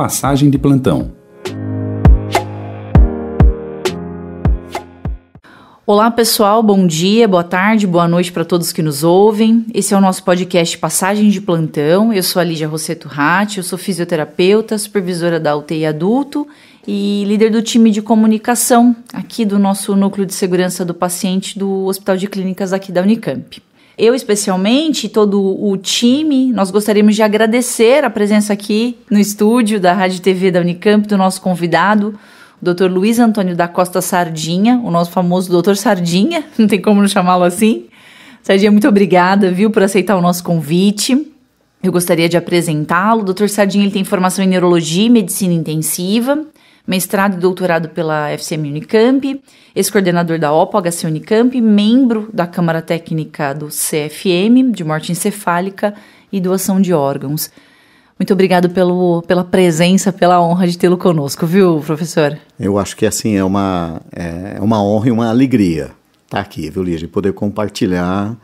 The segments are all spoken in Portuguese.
Passagem de plantão. Olá pessoal, bom dia, boa tarde, boa noite para todos que nos ouvem. Esse é o nosso podcast Passagem de Plantão. Eu sou a Lígia Rosseto Ratti, eu sou fisioterapeuta, supervisora da UTI Adulto e líder do time de comunicação aqui do nosso Núcleo de Segurança do Paciente do Hospital de Clínicas aqui da Unicamp. Eu especialmente, todo o time, nós gostaríamos de agradecer a presença aqui no estúdio da Rádio e TV da Unicamp do nosso convidado, o Dr. Luiz Antônio da Costa Sardinha, o nosso famoso Dr. Sardinha, não tem como não chamá-lo assim. Sardinha, muito obrigada, viu, por aceitar o nosso convite. Eu gostaria de apresentá-lo. O Dr. Sardinha ele tem formação em Neurologia e Medicina Intensiva, mestrado e doutorado pela FCM Unicamp, ex-coordenador da OPO-HC Unicamp, membro da Câmara Técnica do CFM, de morte encefálica e doação de órgãos. Muito obrigado pela presença, pela honra de tê-lo conosco, viu, professor? Eu acho que assim é uma honra e uma alegria estar aqui, viu, Lígia? Poder compartilhar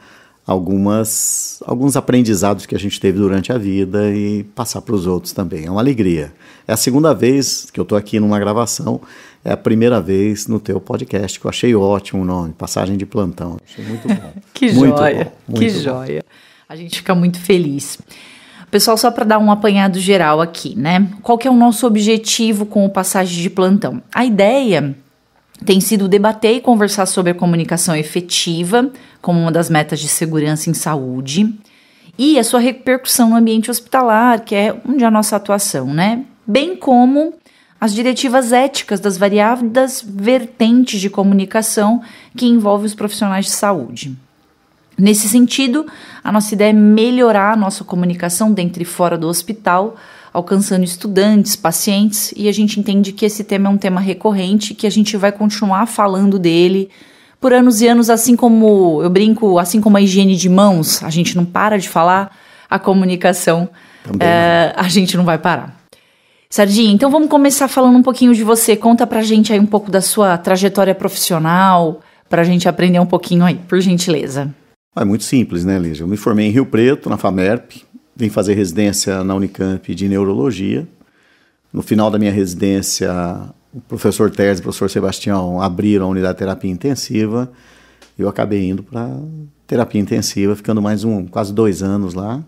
alguns aprendizados que a gente teve durante a vida e passar para os outros também. É uma alegria. É a segunda vez que eu estou aqui numa gravação, é a primeira vez no teu podcast, que eu achei ótimo o nome, Passagem de Plantão. Achei muito bom. Que muito joia, bom, que bom. joia. A gente fica muito feliz. Pessoal, só para dar um apanhado geral aqui, né? Qual que é o nosso objetivo com o Passagem de Plantão? A ideia tem sido debater e conversar sobre a comunicação efetiva como uma das metas de segurança em saúde e a sua repercussão no ambiente hospitalar, que é onde a nossa atuação, né? Bem como as diretivas éticas das variadas vertentes de comunicação que envolvem os profissionais de saúde. Nesse sentido, a nossa ideia é melhorar a nossa comunicação dentro e fora do hospital, alcançando estudantes, pacientes, e a gente entende que esse tema é um tema recorrente, que a gente vai continuar falando dele por anos e anos, assim como, eu brinco, assim como a higiene de mãos, a gente não para de falar, a comunicação, a gente não vai parar. Sardinha, então vamos começar falando um pouquinho de você, conta pra gente aí um pouco da sua trajetória profissional, pra gente aprender um pouquinho aí, por gentileza. É muito simples, né, Lígia? Eu me formei em Rio Preto, na FAMERP, vim fazer residência na Unicamp de Neurologia. No final da minha residência, o professor Teres e o professor Sebastião abriram a unidade de terapia intensiva. Eu acabei indo para terapia intensiva, ficando mais quase 2 anos lá.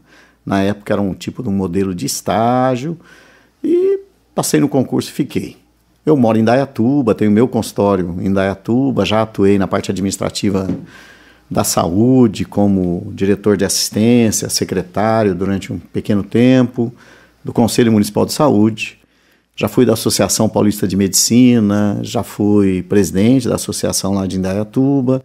Na época era um tipo de um modelo de estágio e passei no concurso e fiquei. Eu moro em Indaiatuba, tenho meu consultório em Indaiatuba, já atuei na parte administrativa da saúde, como diretor de assistência, secretário durante um pequeno tempo, do Conselho Municipal de Saúde. Já fui da Associação Paulista de Medicina, já fui presidente da associação lá de Indaiatuba,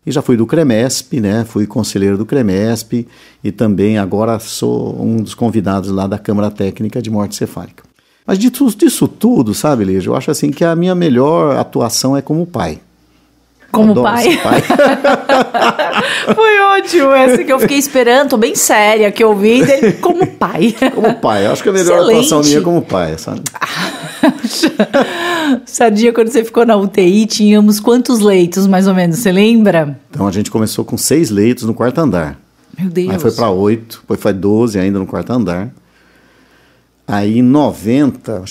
e já fui do CREMESP, né? Fui conselheiro do CREMESP, e também agora sou um dos convidados lá da Câmara Técnica de Morte Encefálica. Mas disso tudo, sabe, Lígia, eu acho assim que a minha melhor atuação é como pai. Como pai? Foi ótimo essa que eu fiquei esperando, tô bem séria, que eu ouvi dele como pai. Como pai, eu acho que a melhor atuação minha é como pai, sabe? Sardinha, quando você ficou na UTI, tínhamos quantos leitos, mais ou menos, você lembra? Então a gente começou com 6 leitos no 4º andar. Meu Deus. Aí foi para 8, depois foi 12 ainda no 4º andar. Aí em 90,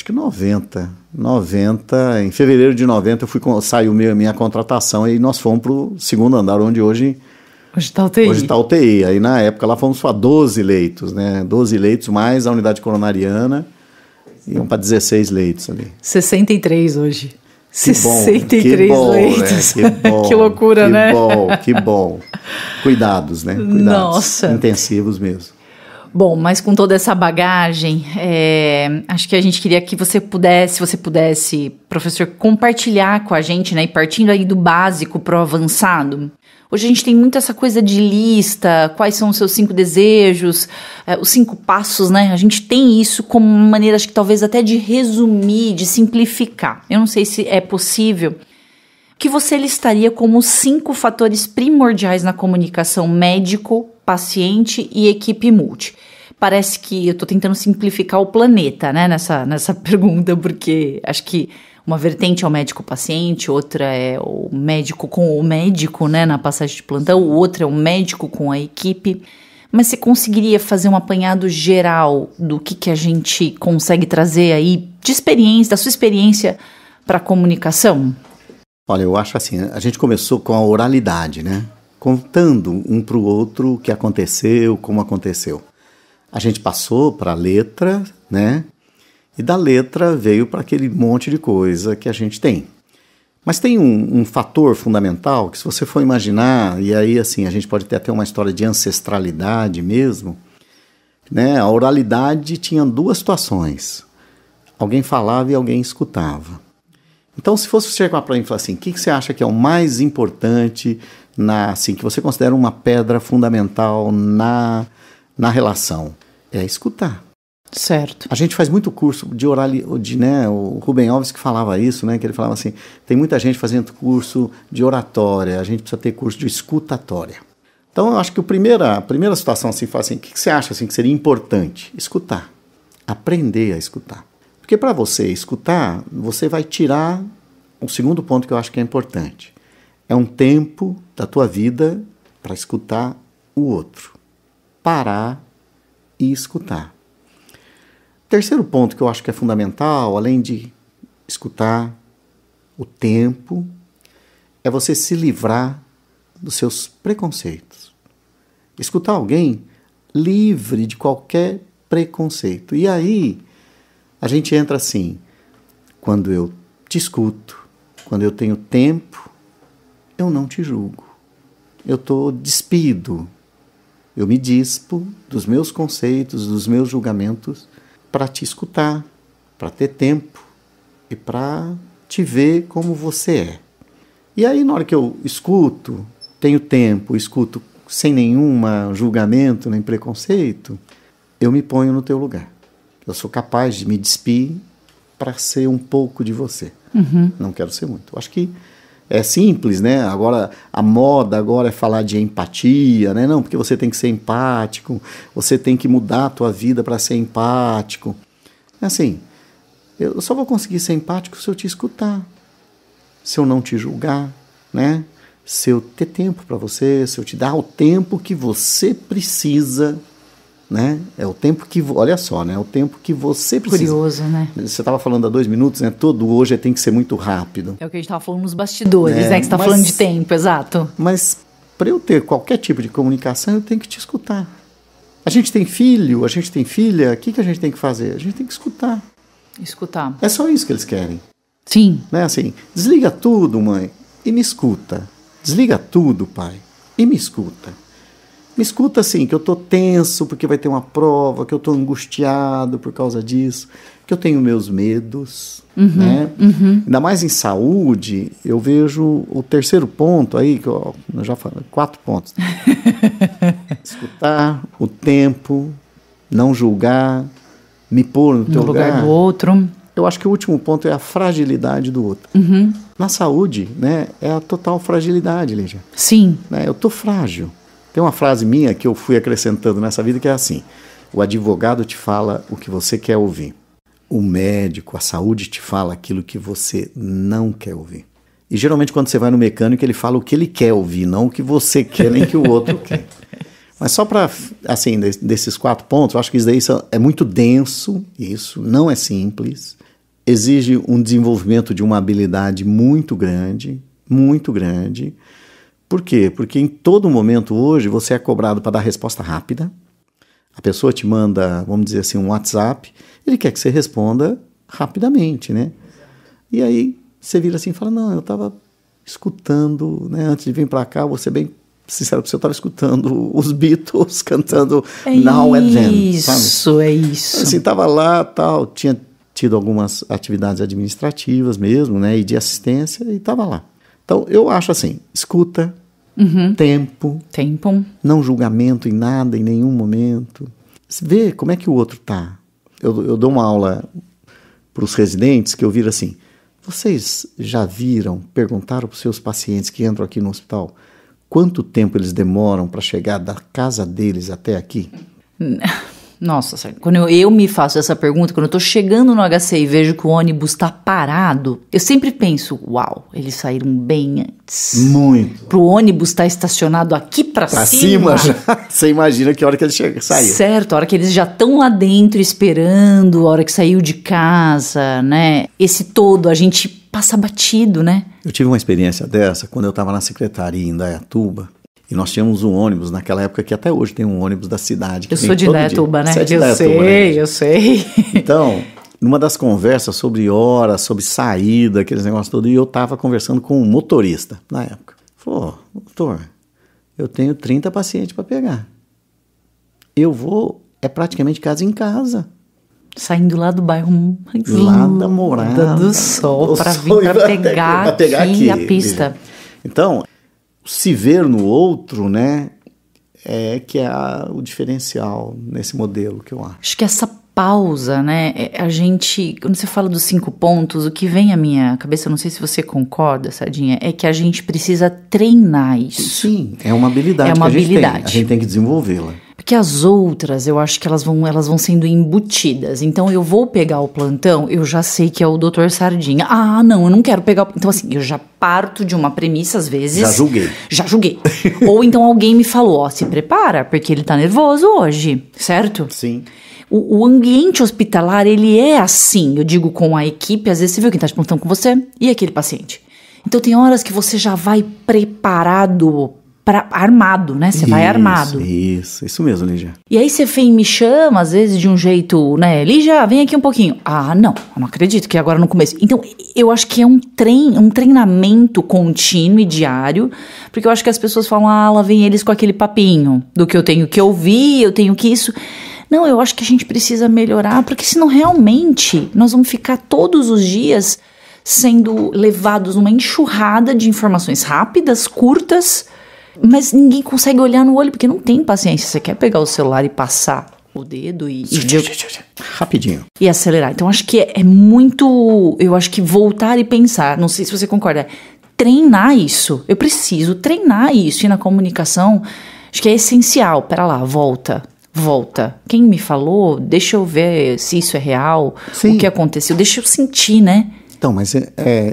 em fevereiro de 90, saiu minha contratação e nós fomos para o 2º andar, onde hoje está a UTI. Aí na época lá fomos para 12 leitos, né? 12 leitos mais a unidade coronariana, iam para 16 leitos ali. 63 hoje. Que 63 bom, leitos. Né? Que bom, que loucura, né? Que bom. Cuidados, né? Cuidados. Nossa. Intensivos mesmo. Bom, mas com toda essa bagagem, acho que a gente queria que você pudesse, professor, compartilhar com a gente, né, e partindo aí do básico para o avançado. Hoje a gente tem muito essa coisa de lista, quais são os seus 5 desejos, os 5 passos, né? A gente tem isso como uma maneira, acho que talvez até de resumir, de simplificar. Eu não sei se é possível. Que você listaria como 5 fatores primordiais na comunicação médico, paciente e equipe multi. Parece que eu estou tentando simplificar o planeta, né, nessa pergunta, porque acho que uma vertente é o médico-paciente, outra é o médico com o médico, né, na passagem de plantão, outra é o médico com a equipe. Mas você conseguiria fazer um apanhado geral do que a gente consegue trazer aí de experiência, da sua experiência para a comunicação? Olha, eu acho assim, a gente começou com a oralidade, né? Contando um para o outro o que aconteceu, como aconteceu. A gente passou para a letra, né? E da letra veio para aquele monte de coisa que a gente tem. Mas tem um fator fundamental que, se você for imaginar, e aí assim, a gente pode ter até uma história de ancestralidade mesmo, né? A oralidade tinha duas situações. Alguém falava e alguém escutava. Então, se fosse chegar para mim e falar assim, o que você acha que é o mais importante, assim, que você considera uma pedra fundamental na relação? É escutar. Certo. A gente faz muito curso de oralidade, né? O Rubem Alves que falava isso, né? Que ele falava assim, tem muita gente fazendo curso de oratória, a gente precisa ter curso de escutatória. Então, eu acho que a primeira situação assim, fala assim, o que você acha assim, que seria importante? Escutar. Aprender a escutar. Porque para você escutar, você vai tirar um segundo ponto que eu acho que é importante. É um tempo da tua vida para escutar o outro. Parar e escutar. Terceiro ponto que eu acho que é fundamental, além de escutar o tempo, é você se livrar dos seus preconceitos. Escutar alguém livre de qualquer preconceito. E aí a gente entra assim, quando eu te escuto, quando eu tenho tempo, eu não te julgo. Eu estou despido. Eu me dispo dos meus conceitos, dos meus julgamentos, para te escutar, para ter tempo e para te ver como você é. E aí, na hora que eu escuto, tenho tempo, escuto sem nenhum julgamento nem preconceito, eu me ponho no teu lugar. Eu sou capaz de me despir para ser um pouco de você. Uhum. Não quero ser muito. Eu acho que é simples, né? Agora, a moda agora é falar de empatia, né? Não, porque você tem que ser empático, você tem que mudar a tua vida para ser empático. É assim, eu só vou conseguir ser empático se eu te escutar, se eu não te julgar, né? Se eu ter tempo para você, se eu te dar o tempo que você precisa, né? É o tempo que, olha só, né? É o tempo que você precisa. Curioso, né? Você estava falando há 2 minutos, né? Todo hoje tem que ser muito rápido. É o que a gente estava falando nos bastidores, né? Que você está falando de tempo, exato. Mas para eu ter qualquer tipo de comunicação, eu tenho que te escutar. A gente tem filho, a gente tem filha, o que a gente tem que fazer? A gente tem que escutar. Escutar. É só isso que eles querem. Sim. Né? Assim, desliga tudo, mãe, e me escuta. Desliga tudo, pai, e me escuta. Me escuta assim, que eu estou tenso porque vai ter uma prova, que eu estou angustiado por causa disso, que eu tenho meus medos, né? Uhum. Ainda mais em saúde, eu vejo o terceiro ponto aí, que eu já falei, 4 pontos. Escutar, o tempo, não julgar, me pôr no teu lugar do outro. Eu acho que o último ponto é a fragilidade do outro. Uhum. Na saúde, né, é a total fragilidade, Lígia. Sim. Né, eu estou frágil. Tem uma frase minha que eu fui acrescentando nessa vida que é assim: o advogado te fala o que você quer ouvir. O médico, a saúde te fala aquilo que você não quer ouvir. E geralmente quando você vai no mecânico, ele fala o que ele quer ouvir, não o que você quer, nem o que o outro quer. Mas só para, assim, desses 4 pontos, eu acho que isso daí é muito denso, isso não é simples, exige um desenvolvimento de uma habilidade muito grande, muito grande. Por quê? Porque em todo momento hoje você é cobrado para dar resposta rápida. A pessoa te manda, vamos dizer assim, um WhatsApp, ele quer que você responda rapidamente, né? E aí você vira assim e fala, não, eu estava escutando, né? Antes de vir para cá, vou ser bem sincero, eu estava escutando os Beatles cantando Now and Then, sabe? Isso, é isso. Assim, estava lá, tal, tinha tido algumas atividades administrativas mesmo, né? E de assistência, e estava lá. Então, eu acho assim, escuta, tempo, não julgamento em nada, em nenhum momento. Vê como é que o outro está. Eu dou uma aula para os residentes que eu viro assim, vocês já perguntaram para os seus pacientes que entram aqui no hospital, quanto tempo eles demoram para chegar da casa deles até aqui? Nossa, quando eu me faço essa pergunta, quando eu tô chegando no HC e vejo que o ônibus tá parado, eu sempre penso, uau, eles saíram bem antes. Muito. Pro ônibus estar estacionado aqui pra cima já. Você imagina que hora que ele saiu. Certo, a hora que eles já estão lá dentro esperando, a hora que saiu de casa, né? Esse todo, a gente passa batido, né? Eu tive uma experiência dessa quando eu estava na secretaria em Indaiatuba. E nós tínhamos um ônibus naquela época que até hoje tem um ônibus da cidade. Que eu sou de Indaiatuba, né? Eu sei. Então, numa das conversas sobre horas, sobre saída, aqueles negócios todos, e eu estava conversando com um motorista na época. Falou, doutor, eu tenho 30 pacientes para pegar. Eu vou, é praticamente casa em casa. Saindo lá do bairro, lá da Morada do Sol, para vir para pegar aqui a pista. Então, se ver no outro, né, é que é o diferencial nesse modelo que eu acho. Acho que essa pausa, né, a gente, quando você fala dos 5 pontos, o que vem à minha cabeça, eu não sei se você concorda, Sardinha, é que a gente precisa treinar isso. Sim, é uma habilidade que a gente tem que desenvolvê-la. Porque as outras, eu acho que elas vão sendo embutidas. Então, eu vou pegar o plantão, eu já sei que é o Dr. Sardinha. Ah, não, eu não quero pegar o... Então, assim, eu já parto de uma premissa, às vezes... Já julguei. Ou então alguém me falou, ó, se prepara, porque ele tá nervoso hoje, certo? Sim. O ambiente hospitalar, ele é assim, eu digo com a equipe, às vezes você viu quem tá de plantão com você e aquele paciente. Então, tem horas que você já vai preparado... armado, né? Você vai armado. Isso mesmo, Lígia. E aí você vem e me chama, às vezes, de um jeito, né? Lígia, vem aqui um pouquinho. Ah, não, eu não acredito que agora no começo. Então, eu acho que é um treinamento contínuo e diário, porque eu acho que as pessoas falam, lá vem eles com aquele papinho do que eu tenho que ouvir, eu tenho que isso... Não, eu acho que a gente precisa melhorar, porque senão realmente nós vamos ficar todos os dias sendo levados numa enxurrada de informações rápidas, curtas, mas ninguém consegue olhar no olho, porque não tem paciência. Você quer pegar o celular e passar o dedo e rapidinho. E acelerar. Então, acho que é muito... Eu acho que voltar e pensar, não sei se você concorda, treinar isso. Eu preciso treinar isso. E na comunicação, acho que é essencial. Pera lá, volta. Quem me falou, deixa eu ver se isso é real, Sim. O que aconteceu, deixa eu sentir, né? Então, mas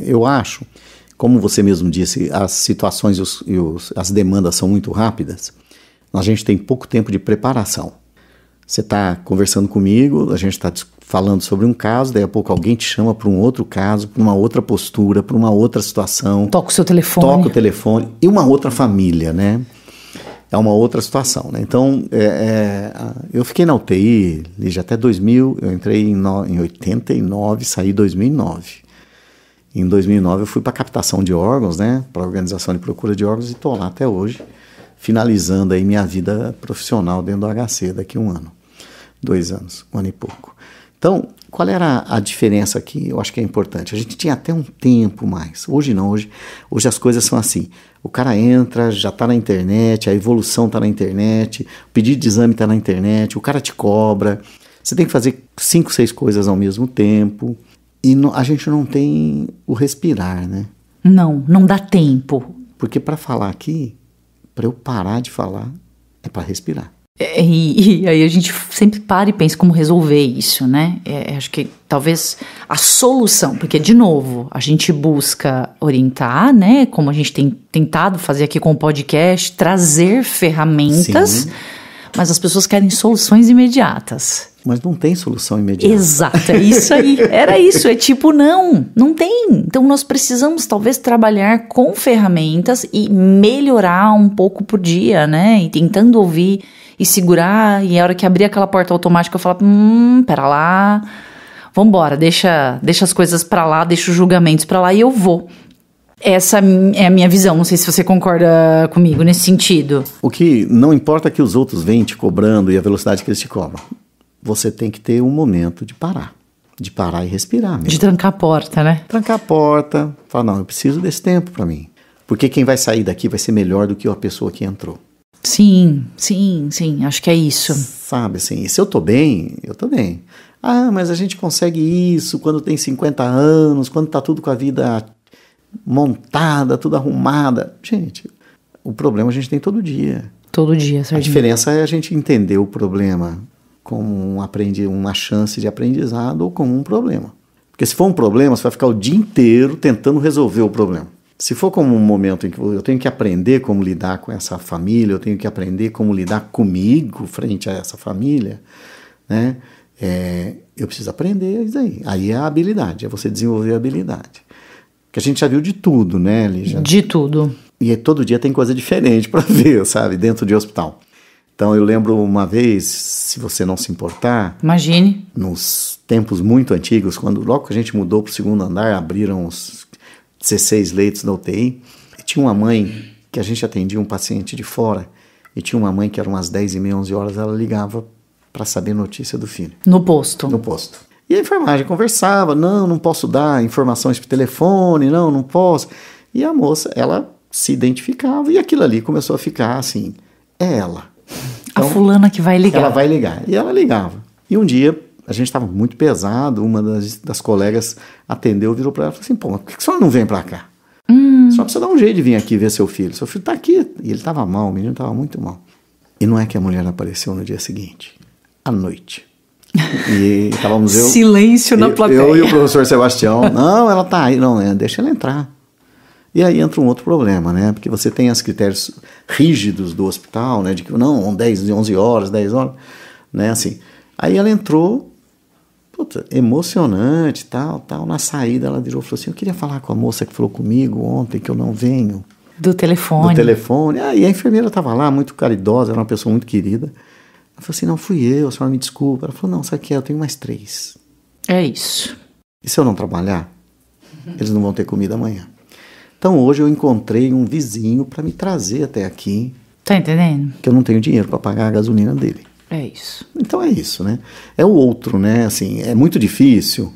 eu acho... Como você mesmo disse, as situações as demandas são muito rápidas. A gente tem pouco tempo de preparação. Você está conversando comigo, a gente está falando sobre um caso, daí a pouco alguém te chama para um outro caso, para uma outra postura, para uma outra situação. Toca o seu telefone. Toca o telefone. E uma outra família, né? É uma outra situação, né? Então, eu fiquei na UTI, Lígia, até 2000, eu entrei em 89, saí em 2009. Em 2009 eu fui para captação de órgãos, né, para a organização de procura de órgãos e estou lá até hoje, finalizando aí minha vida profissional dentro do HC daqui a 1 ano, 2 anos, 1 ano e pouco. Então, qual era a diferença aqui? Eu acho que é importante. A gente tinha até um tempo mais. Hoje não, hoje as coisas são assim. O cara entra, já está na internet, a evolução está na internet, o pedido de exame está na internet, o cara te cobra. Você tem que fazer 5, 6 coisas ao mesmo tempo. E a gente não tem o respirar, né? Não dá tempo. Porque para falar aqui, para eu parar de falar, é para respirar. E aí a gente sempre para e pensa como resolver isso, né? Acho que talvez a solução, porque de novo, a gente busca orientar, né? Como a gente tem tentado fazer aqui com o podcast, trazer ferramentas, Sim. Mas as pessoas querem soluções imediatas. Mas não tem solução imediata. Exato, é isso aí. Era isso, é tipo, não tem. Então nós precisamos talvez trabalhar com ferramentas e melhorar um pouco por dia, né? E tentando ouvir e segurar, e a hora que abrir aquela porta automática eu falo, pera lá, vambora, deixa as coisas pra lá, deixa os julgamentos pra lá e eu vou. Essa é a minha visão, não sei se você concorda comigo nesse sentido. O que não importa que os outros venham te cobrando e a velocidade que eles te cobram. Você tem que ter um momento de parar e respirar mesmo. De trancar a porta, né? Trancar a porta, falar, não, eu preciso desse tempo para mim. Porque quem vai sair daqui vai ser melhor do que a pessoa que entrou. Sim, acho que é isso. Sabe, assim, se eu tô bem, eu tô bem. Ah, mas a gente consegue isso quando tem 50 anos, quando tá tudo com a vida montada, tudo arrumada. Gente, o problema a gente tem todo dia. Todo dia, Sardinha. A diferença é a gente entender o problema como uma chance de aprendizado ou como um problema. Porque se for um problema, você vai ficar o dia inteiro tentando resolver o problema. Se for como um momento em que eu tenho que aprender como lidar com essa família, eu tenho que aprender como lidar comigo frente a essa família, né? Eu preciso aprender isso aí. Aí é a habilidade, é você desenvolver a habilidade. Porque a gente já viu de tudo, né, Lígia? De tudo. E todo dia tem coisa diferente para ver, sabe? Dentro de hospital. Então eu lembro uma vez, se você não se importar... Imagine. Nos tempos muito antigos, quando logo que a gente mudou para o segundo andar, abriram os 16 leitos da UTI, e tinha uma mãe que a gente atendia um paciente de fora, e tinha uma mãe que eram umas 10h30, 11 horas, ela ligava para saber notícia do filho. No posto. No posto. E a enfermagem conversava, não posso dar informações por telefone, não posso. E a moça, ela se identificava, e aquilo ali começou a ficar assim, é ela. Então, a fulana que vai ligar. Ela vai ligar. E ela ligava. E um dia, a gente estava muito pesado, uma das colegas atendeu, virou para ela e falou assim, pô, mas por que a senhora não vem para cá? Só precisa dar um jeito de vir aqui ver seu filho. Seu filho está aqui. E ele estava mal, o menino estava muito mal. E não é que a mulher apareceu no dia seguinte, à noite. E estávamos silêncio na plateia. Eu e o professor Sebastião, não, ela está aí, não, deixa ela entrar. E aí entra um outro problema, né? Porque você tem os critérios rígidos do hospital, né? De que não, 10, 11 horas, 10 horas, né? Assim. Aí ela entrou, emocionante, tal. Na saída ela virou e falou assim, eu queria falar com a moça que falou comigo ontem que eu não venho. Do telefone. E a enfermeira estava lá, muito caridosa, era uma pessoa muito querida. Ela falou assim, não, fui eu, a senhora me desculpa. Ela falou, não, sabe o que é? Eu tenho mais 3. É isso. E se eu não trabalhar, eles não vão ter comida amanhã. Então hoje eu encontrei um vizinho para me trazer até aqui. Tá entendendo? Que eu não tenho dinheiro para pagar a gasolina dele. É isso. Então é isso, né? É o outro, né? Assim, é muito difícil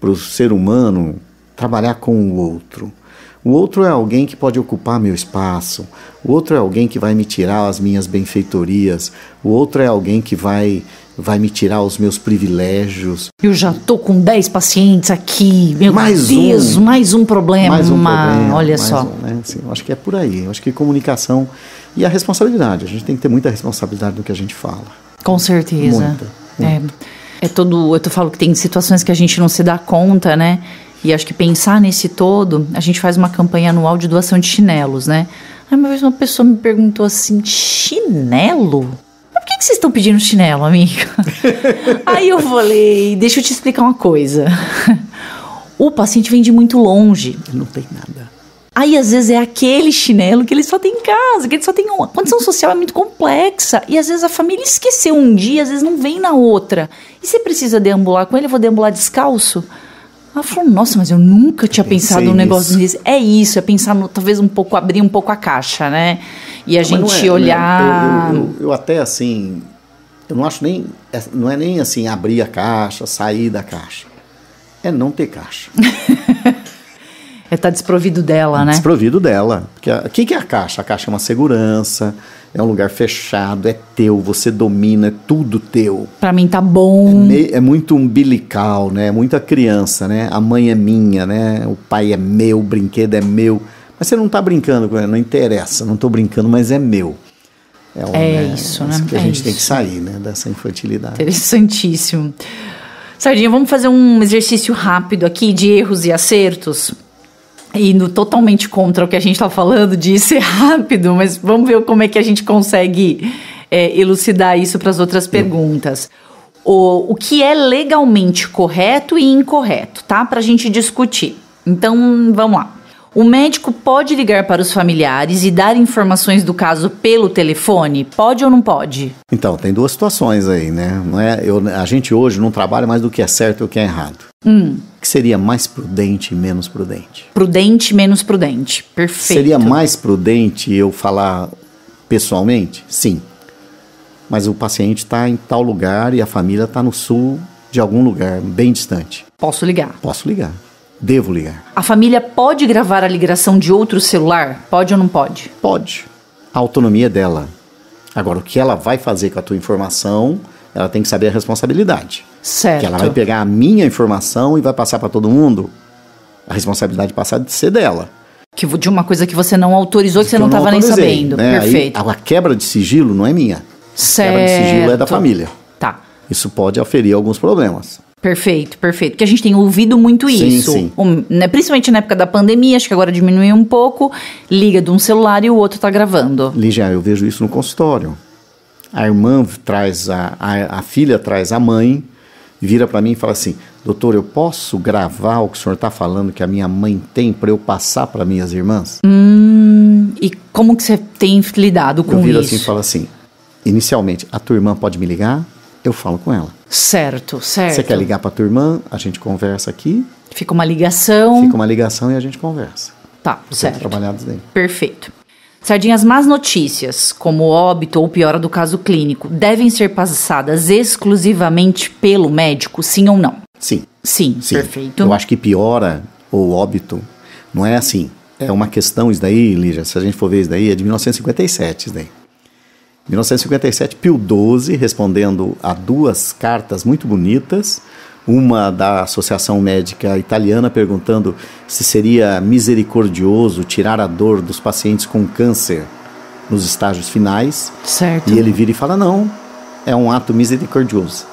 para o ser humano trabalhar com o outro. O outro é alguém que pode ocupar meu espaço. O outro é alguém que vai me tirar as minhas benfeitorias. O outro é alguém que vai me tirar os meus privilégios. Eu já tô com 10 pacientes aqui. Meu mais Deus, mais um problema. Mais um problema. Olha só. Né? Assim, eu acho que é por aí. Eu acho que comunicação e a responsabilidade. A gente tem que ter muita responsabilidade no que a gente fala. Com certeza. Muita. Eu falo que tem situações que a gente não se dá conta, né? E acho que pensar nesse todo, a gente faz uma campanha anual de doação de chinelos, né? Aí uma vez uma pessoa me perguntou assim, chinelo? Por que vocês estão pedindo chinelo, amiga? Aí eu falei, deixa eu te explicar uma coisa. O paciente vem de muito longe. Ele não tem nada. Aí, às vezes, é aquele chinelo que ele só tem em casa, que ele só tem uma. A condição social é muito complexa. E, às vezes, a família esqueceu um dia, às vezes não vem na outra. E você precisa deambular com ele? Eu vou deambular descalço? Ela falou, nossa, mas eu nunca tinha pensado num negócio desse. É isso, é pensar, talvez, abrir um pouco a caixa, né? E a gente olhar... Eu até, assim, eu não acho nem... Não é nem, assim, abrir a caixa, sair da caixa. É não ter caixa. É estar desprovido dela, né? Desprovido dela. Porque o que é a caixa? A caixa é uma segurança, é um lugar fechado, é teu, você domina, é tudo teu. Pra mim tá bom. É muito umbilical, né? É muita criança, né? A mãe é minha, né? O pai é meu, o brinquedo é meu. Mas você não tá brincando com ele, não interessa. Não tô brincando, mas é meu. Isso, né? Isso que a gente tem que sair, né? Dessa infantilidade. Interessantíssimo. Sardinha, vamos fazer um exercício rápido aqui de erros e acertos? Indo totalmente contra o que a gente está falando de ser rápido, mas vamos ver como é que a gente consegue elucidar isso para as outras perguntas. O que é legalmente correto e incorreto, tá? Para a gente discutir. Então, vamos lá. O médico pode ligar para os familiares e dar informações do caso pelo telefone? Pode ou não pode? Então, tem duas situações aí, né? A gente hoje não trabalha mais do que é certo e o que é errado. O que seria mais prudente e menos prudente? Prudente e menos prudente. Perfeito. Seria mais prudente eu falar pessoalmente? Sim. Mas o paciente está em tal lugar e a família está no sul de algum lugar, bem distante. Posso ligar? Posso ligar. Devo ligar. A família pode gravar a ligação de outro celular? Pode ou não pode? Pode. A autonomia é dela. Agora, o que ela vai fazer com a tua informação, ela tem que saber a responsabilidade. Certo. Que ela vai pegar a minha informação e vai passar para todo mundo, a responsabilidade passa de ser dela. De uma coisa que você não autorizou, que você não estava nem sabendo. Né? Perfeito. Aí, a quebra de sigilo não é minha. Certo. A quebra de sigilo é da família. Tá. isso pode aferir alguns problemas. Perfeito, perfeito. Porque a gente tem ouvido muito isso. Sim. Né, principalmente na época da pandemia, acho que agora diminuiu um pouco. Liga de um celular e o outro tá gravando. Lígia, eu vejo isso no consultório. A irmã traz, a filha traz a mãe, vira para mim e fala assim: doutor, eu posso gravar o que o senhor está falando que a minha mãe tem para eu passar para minhas irmãs? E como que você tem lidado com isso? Eu viro assim e falo assim: inicialmente, a tua irmã pode me ligar? Eu falo com ela. Certo. Você quer ligar para tua irmã? A gente conversa aqui. Fica uma ligação. E a gente conversa. Tá, certo. Trabalhados daí. Perfeito. Sardinha, as más notícias, como óbito ou piora do caso clínico, devem ser passadas exclusivamente pelo médico, sim ou não? Sim. Sim, perfeito. Eu acho que piora ou óbito não é assim. É uma questão, isso daí, Lígia, se a gente for ver isso daí, é de 1957, isso daí. 1957, Pio XII, respondendo a duas cartas muito bonitas, uma da Associação Médica Italiana perguntando se seria misericordioso tirar a dor dos pacientes com câncer nos estágios finais. Certo. E ele vira e fala: não, é um ato misericordioso.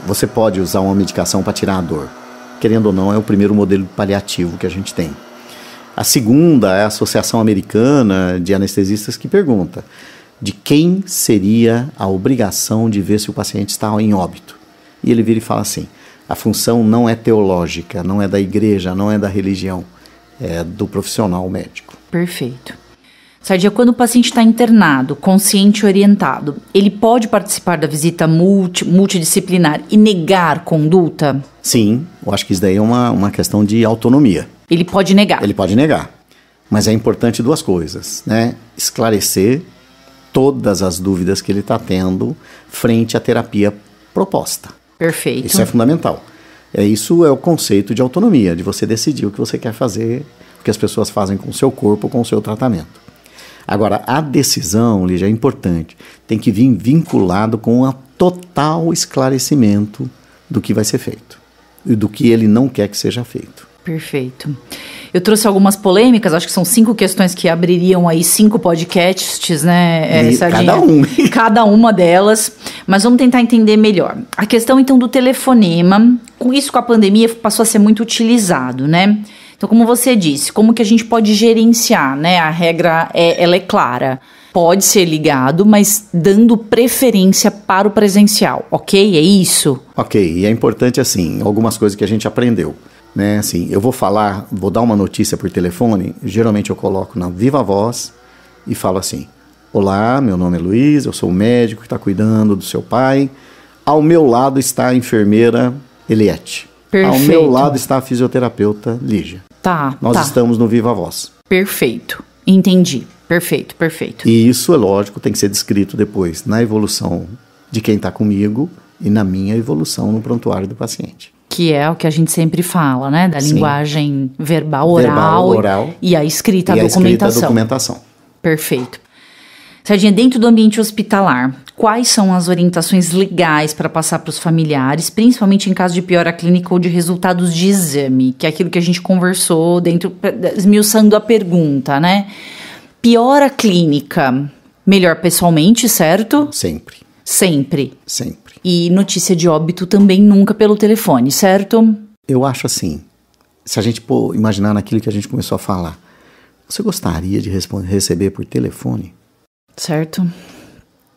Você pode usar uma medicação para tirar a dor. Querendo ou não, é o primeiro modelo paliativo que a gente tem. A segunda é a Associação Americana de Anestesistas que pergunta: de quem seria a obrigação de ver se o paciente está em óbito? E ele vira e fala assim: a função não é teológica, não é da igreja, não é da religião, é do profissional médico. Perfeito. Sardinha, quando o paciente está internado, consciente e orientado, ele pode participar da visita multidisciplinar e negar conduta? Sim, eu acho que isso daí é uma questão de autonomia. Ele pode negar? Ele pode negar, mas é importante duas coisas, né? Esclarecer todas as dúvidas que ele está tendo frente à terapia proposta. Perfeito. Isso é fundamental. Isso é o conceito de autonomia, de você decidir o que você quer fazer, o que as pessoas fazem com o seu corpo, com o seu tratamento. Agora, a decisão, Lígia, é importante. Tem que vir vinculado com um total esclarecimento do que vai ser feito e do que ele não quer que seja feito. Perfeito. Eu trouxe algumas polêmicas, acho que são 5 questões que abririam aí 5 podcasts, né, Sardinha? Cada um. Cada uma delas, mas vamos tentar entender melhor. A questão, então, do telefonema, com isso, com a pandemia, passou a ser muito utilizado, né? Então, como você disse, como que a gente pode gerenciar, né? A regra, ela é clara. Pode ser ligado, mas dando preferência para o presencial, ok? É isso? Ok, e é importante, assim, algumas coisas que a gente aprendeu. Né, assim, eu vou dar uma notícia por telefone, geralmente eu coloco na viva voz e falo assim: olá, meu nome é Luiz, eu sou o médico que está cuidando do seu pai, ao meu lado está a enfermeira Eliette. Perfeito. Ao meu lado está a fisioterapeuta Lígia. Nós estamos no viva voz. Perfeito, entendi, perfeito. E isso, é lógico, tem que ser descrito depois na evolução de quem está comigo e na minha evolução no prontuário do paciente. Que é o que a gente sempre fala, né? Da Sim. Linguagem verbal, oral e a escrita, a documentação. Perfeito. Sardinha, dentro do ambiente hospitalar, quais são as orientações legais para passar para os familiares, principalmente em caso de piora clínica ou de resultados de exame, que é aquilo que a gente conversou dentro, esmiuçando a pergunta, né? Piora clínica, melhor pessoalmente, certo? Sempre. E notícia de óbito também nunca pelo telefone, certo? Eu acho assim, se a gente imaginar naquilo que a gente começou a falar, você gostaria de receber por telefone? Certo.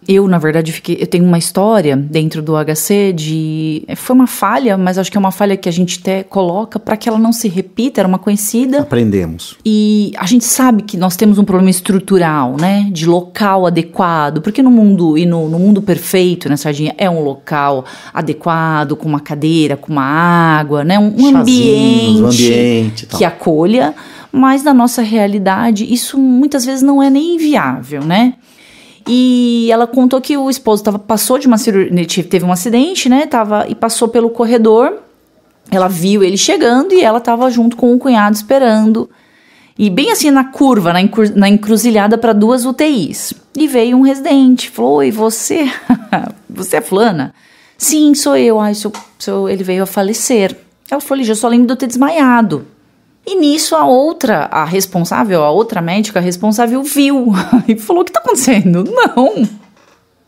Eu, na verdade, eu tenho uma história dentro do HC foi uma falha, mas acho que é uma falha que a gente até coloca para que ela não se repita, era uma conhecida. Aprendemos. E a gente sabe que nós temos um problema estrutural, né, de local adequado, porque no mundo perfeito, né, Sardinha, é um local adequado, com uma cadeira, com uma água, né, um ambiente que acolha, mas na nossa realidade isso muitas vezes não é nem viável, né? E ela contou que o esposo passou de uma cirurgia, teve um acidente, né? E passou pelo corredor. Ela viu ele chegando e ela estava junto com o cunhado esperando. E bem assim na curva, na encruzilhada para 2 UTIs. E veio um residente, falou: oi, você? Você é fulana? Sim, sou eu. Ele veio a falecer. Ela falou: eu só lembro de eu ter desmaiado. E nisso a outra médica responsável viu e falou: o que tá acontecendo? Não,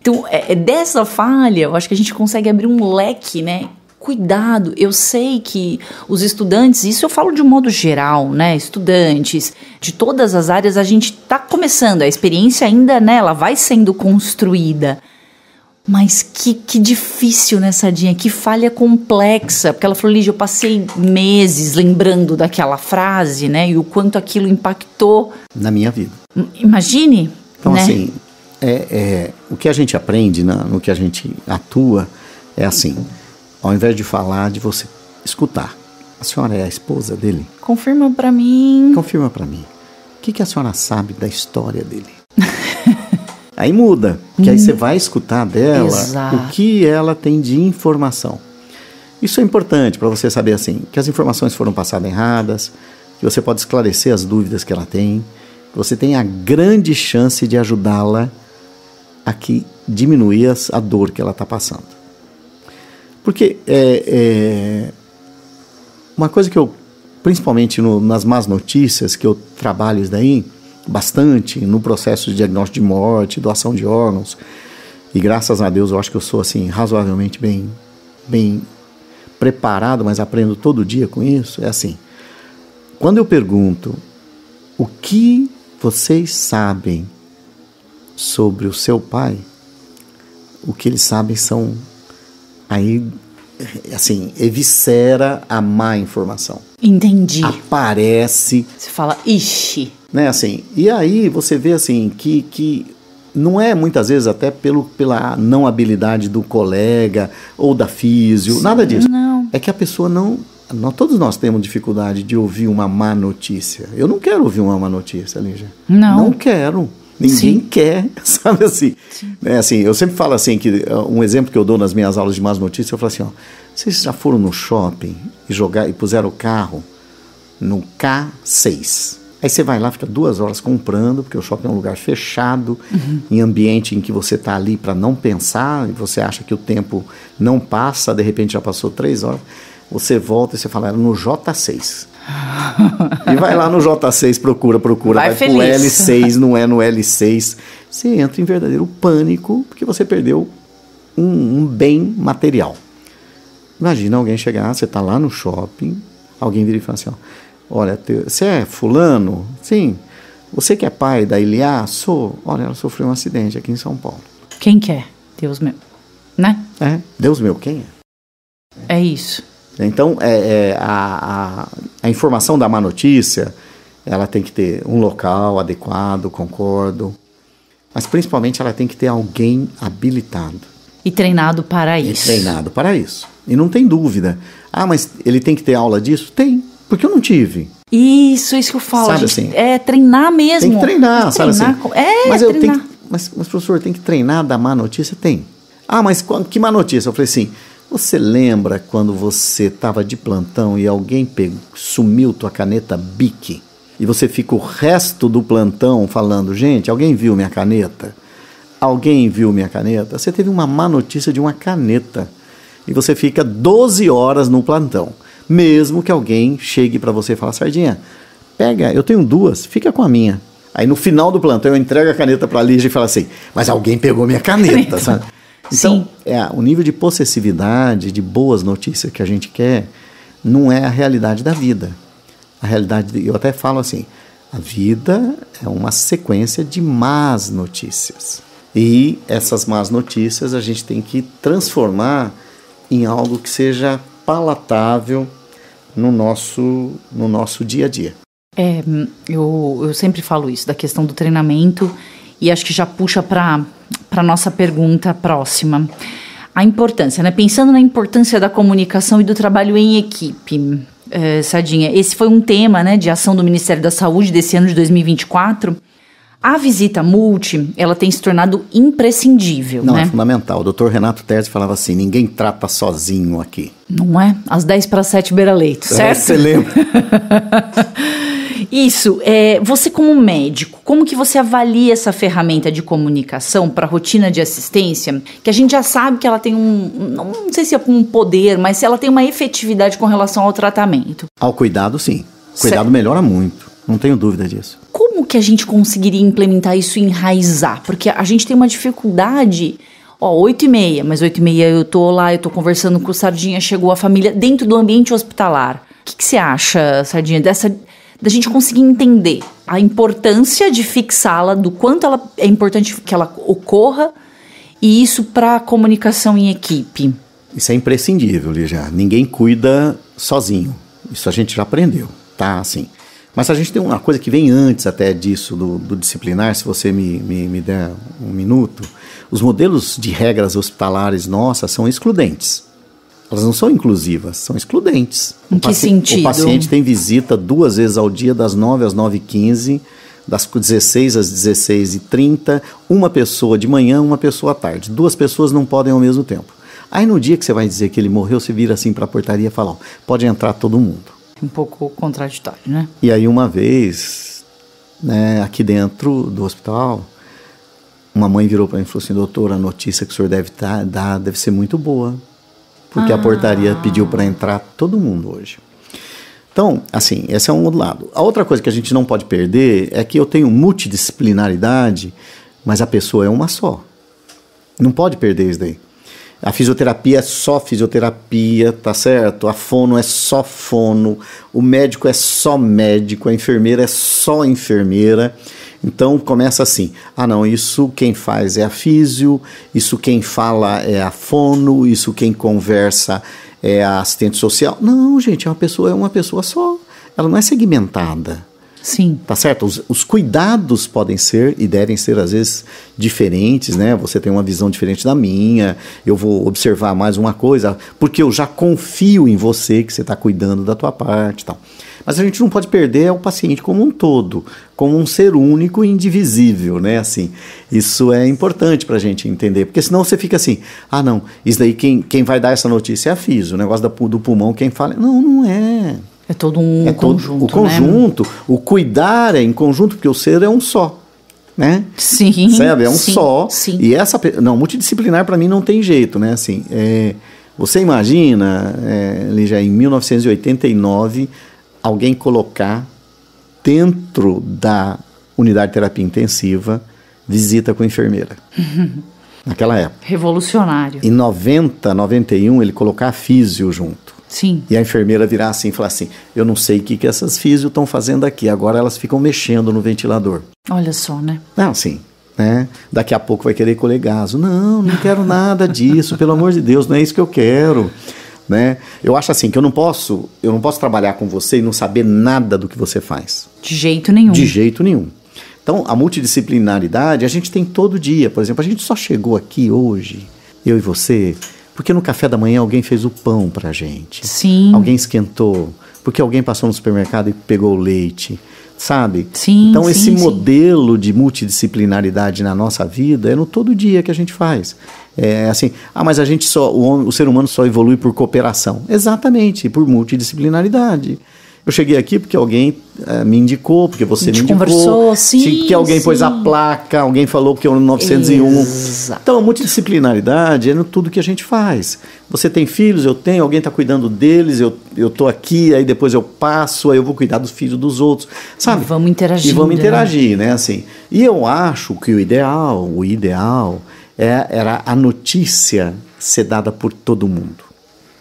Então, dessa falha, eu acho que a gente consegue abrir um leque, né? Cuidado, eu sei que os estudantes, isso eu falo de um modo geral, né? Estudantes de todas as áreas, a gente está começando, a experiência ainda, né? Ela vai sendo construída. Mas que difícil, né, Sardinha? Que falha complexa. Porque ela falou, Lígia, eu passei meses lembrando daquela frase, né? E o quanto aquilo impactou na minha vida. Imagine, então, né? Assim, o que a gente aprende, no que a gente atua, é assim... Ao invés de falar, de você escutar. A senhora é a esposa dele? Confirma pra mim. Confirma pra mim. O que a senhora sabe da história dele? Aí muda. Que aí você vai escutar dela Exato. O que ela tem de informação. Isso é importante para você saber assim, que as informações foram passadas erradas, que você pode esclarecer as dúvidas que ela tem, que você tem a grande chance de ajudá-la a diminuir a dor que ela está passando. Porque uma coisa que eu, principalmente nas más notícias, que eu trabalho isso daí bastante, no processo de diagnóstico de morte, doação de órgãos, e graças a Deus eu acho que eu sou assim, razoavelmente bem preparado, mas aprendo todo dia com isso, é assim, quando eu pergunto o que vocês sabem sobre o seu pai, o que eles sabem são... Aí, assim, eviscera a má informação. Entendi. Aparece. Você fala, ixi. Né, assim, e aí você vê, assim, que não é muitas vezes até pela não habilidade do colega ou da físio, nada disso. Não. É que a pessoa todos nós temos dificuldade de ouvir uma má notícia. Eu não quero ouvir uma má notícia, Lígia. Não. Não quero. Ninguém quer, sabe assim? Assim? Eu sempre falo assim, que um exemplo que eu dou nas minhas aulas de más notícias, eu falo assim, ó, vocês já foram no shopping e puseram o carro no K6. Aí você vai lá, fica 2 horas comprando, porque o shopping é um lugar fechado, em ambiente em que você está ali para não pensar, e você acha que o tempo não passa, de repente já passou 3 horas, você volta e você fala, era no J6. E vai lá no J6, procura, vai pro L6, não é no L6. Você entra em verdadeiro pânico, porque você perdeu um bem material. Imagina alguém chegar, você está lá no shopping, alguém vira e fala assim, ó, olha, você é fulano? Sim. Você que é pai da Iliá? Sou. Olha, ela sofreu um acidente aqui em São Paulo. Quem quer? Deus meu. Né? Deus meu, quem é? É isso. Então, a informação da má notícia, ela tem que ter um local adequado, concordo, mas principalmente ela tem que ter alguém habilitado. E treinado para isso. E não tem dúvida. Ah, mas ele tem que ter aula disso? Tem, porque eu não tive. Isso que eu falo. Sabe assim? É treinar mesmo. Tem que treinar, sabe assim? Treinar. Mas professor, tem que treinar da má notícia? Tem. Ah, mas que má notícia? Eu falei assim... Você lembra quando você estava de plantão e alguém sumiu tua caneta Bic? E você fica o resto do plantão falando, gente, alguém viu minha caneta? Alguém viu minha caneta? Você teve uma má notícia de uma caneta. E você fica 12 horas no plantão. Mesmo que alguém chegue para você e fale, Sardinha, pega, eu tenho 2, fica com a minha. Aí no final do plantão eu entrego a caneta para a Lígia e falo assim, mas alguém pegou minha caneta, sabe? Então, o nível de possessividade, de boas notícias que a gente quer, não é a realidade da vida. A realidade, eu até falo assim, a vida é uma sequência de más notícias. E essas más notícias a gente tem que transformar em algo que seja palatável no nosso dia a dia. Eu sempre falo isso, da questão do treinamento, e acho que já puxa para a nossa pergunta próxima. A importância, né? Pensando na importância da comunicação e do trabalho em equipe, Sardinha, esse foi um tema, né, de ação do Ministério da Saúde desse ano de 2024. A visita multi, ela tem se tornado imprescindível, Não, né? É fundamental. O Dr. Renato Terzi falava assim, ninguém trata sozinho aqui. Não é? Às 10:07 beira-leito, certo? Você lembra? Isso, você como médico, como que você avalia essa ferramenta de comunicação para a rotina de assistência, que a gente já sabe que ela tem não sei se é um poder, mas se ela tem uma efetividade com relação ao tratamento? Ao cuidado, sim. O cuidado melhora muito, não tenho dúvida disso. Como que a gente conseguiria implementar isso e enraizar? Porque a gente tem uma dificuldade, Ó, 8h30, mas 8h30 eu tô lá, eu tô conversando com o Sardinha, chegou a família dentro do ambiente hospitalar. O que você acha, Sardinha, da gente conseguir entender a importância de fixá-la, do quanto ela é importante que ela ocorra, e isso para a comunicação em equipe? Isso é imprescindível, Lígia. Ninguém cuida sozinho. Isso a gente já aprendeu, tá? Assim. Mas a gente tem uma coisa que vem antes até disso, do disciplinar, se você me der um minuto. Os modelos de regras hospitalares nossas são excludentes. Elas não são inclusivas, são excludentes. Em que sentido? O paciente tem visita 2 vezes ao dia, das 9 às 9h15, das 16 às 16h30, uma pessoa de manhã, uma pessoa à tarde. 2 pessoas não podem ao mesmo tempo. Aí no dia que você vai dizer que ele morreu, você vira assim para a portaria e fala, ó, pode entrar todo mundo. Um pouco contraditório, né? E aí uma vez, né, aqui dentro do hospital, uma mãe virou para mim e falou assim, doutor, a notícia que o senhor deve dar deve ser muito boa, porque a portaria pediu para entrar todo mundo hoje. Então, assim, esse é um lado. A outra coisa que a gente não pode perder é que eu tenho multidisciplinaridade, mas a pessoa é uma só. Não pode perder isso daí. A fisioterapia é só fisioterapia, tá certo? A fono é só fono, o médico é só médico, a enfermeira é só enfermeira. Então começa assim, não, isso quem faz é a físio, isso quem fala é a fono, isso quem conversa é a assistente social. Não, gente, é uma pessoa só, ela não é segmentada. Sim. Tá certo? Os cuidados podem ser e devem ser, às vezes, diferentes, né? Você tem uma visão diferente da minha, eu vou observar mais uma coisa, porque eu já confio em você, que você está cuidando da tua parte e tal. Mas a gente não pode perder o paciente como um todo, como um ser único e indivisível, né? Assim, isso é importante para a gente entender, porque senão você fica assim, não, isso daí quem vai dar essa notícia é a físio, o negócio do pulmão, quem fala... Não é... É todo um conjunto, o conjunto, né? O cuidar é em conjunto, porque o ser é um só, né? Sim. Sabe? É um sim, só. Sim. E multidisciplinar para mim não tem jeito, né? Assim, você imagina, Lígia, em 1989, alguém colocar dentro da unidade de terapia intensiva visita com enfermeira. Naquela época. Revolucionário. Em 90, 91, ele colocar a físio junto. Sim. E a enfermeira virar assim e falar assim, eu não sei o que essas físio estão fazendo aqui, agora elas ficam mexendo no ventilador. Olha só, né? Não, sim, né? Daqui a pouco vai querer colher gaso. Não quero nada disso, pelo amor de Deus, não é isso que eu quero, né? Eu acho assim, que eu não posso trabalhar com você e não saber nada do que você faz. De jeito nenhum. De jeito nenhum. Então, a multidisciplinaridade a gente tem todo dia. Por exemplo, a gente só chegou aqui hoje, eu e você... Porque no café da manhã alguém fez o pão pra gente. Sim. Alguém esquentou. Porque alguém passou no supermercado e pegou o leite. Sabe? Sim. Então esse modelo de multidisciplinaridade na nossa vida é no todo dia que a gente faz. É assim, mas a gente o ser humano só evolui por cooperação. Exatamente, por multidisciplinaridade. Eu cheguei aqui porque alguém me indicou, porque você me indicou. Conversou, sim. Porque alguém pôs a placa, alguém falou que é o 901. Exato. Então, a multidisciplinaridade é no tudo que a gente faz. Você tem filhos, eu tenho, alguém está cuidando deles, eu estou aqui, aí depois eu passo, aí eu vou cuidar dos filhos dos outros, sabe? E vamos interagir. E vamos interagir, né? Assim. E eu acho que o ideal era a notícia ser dada por todo mundo.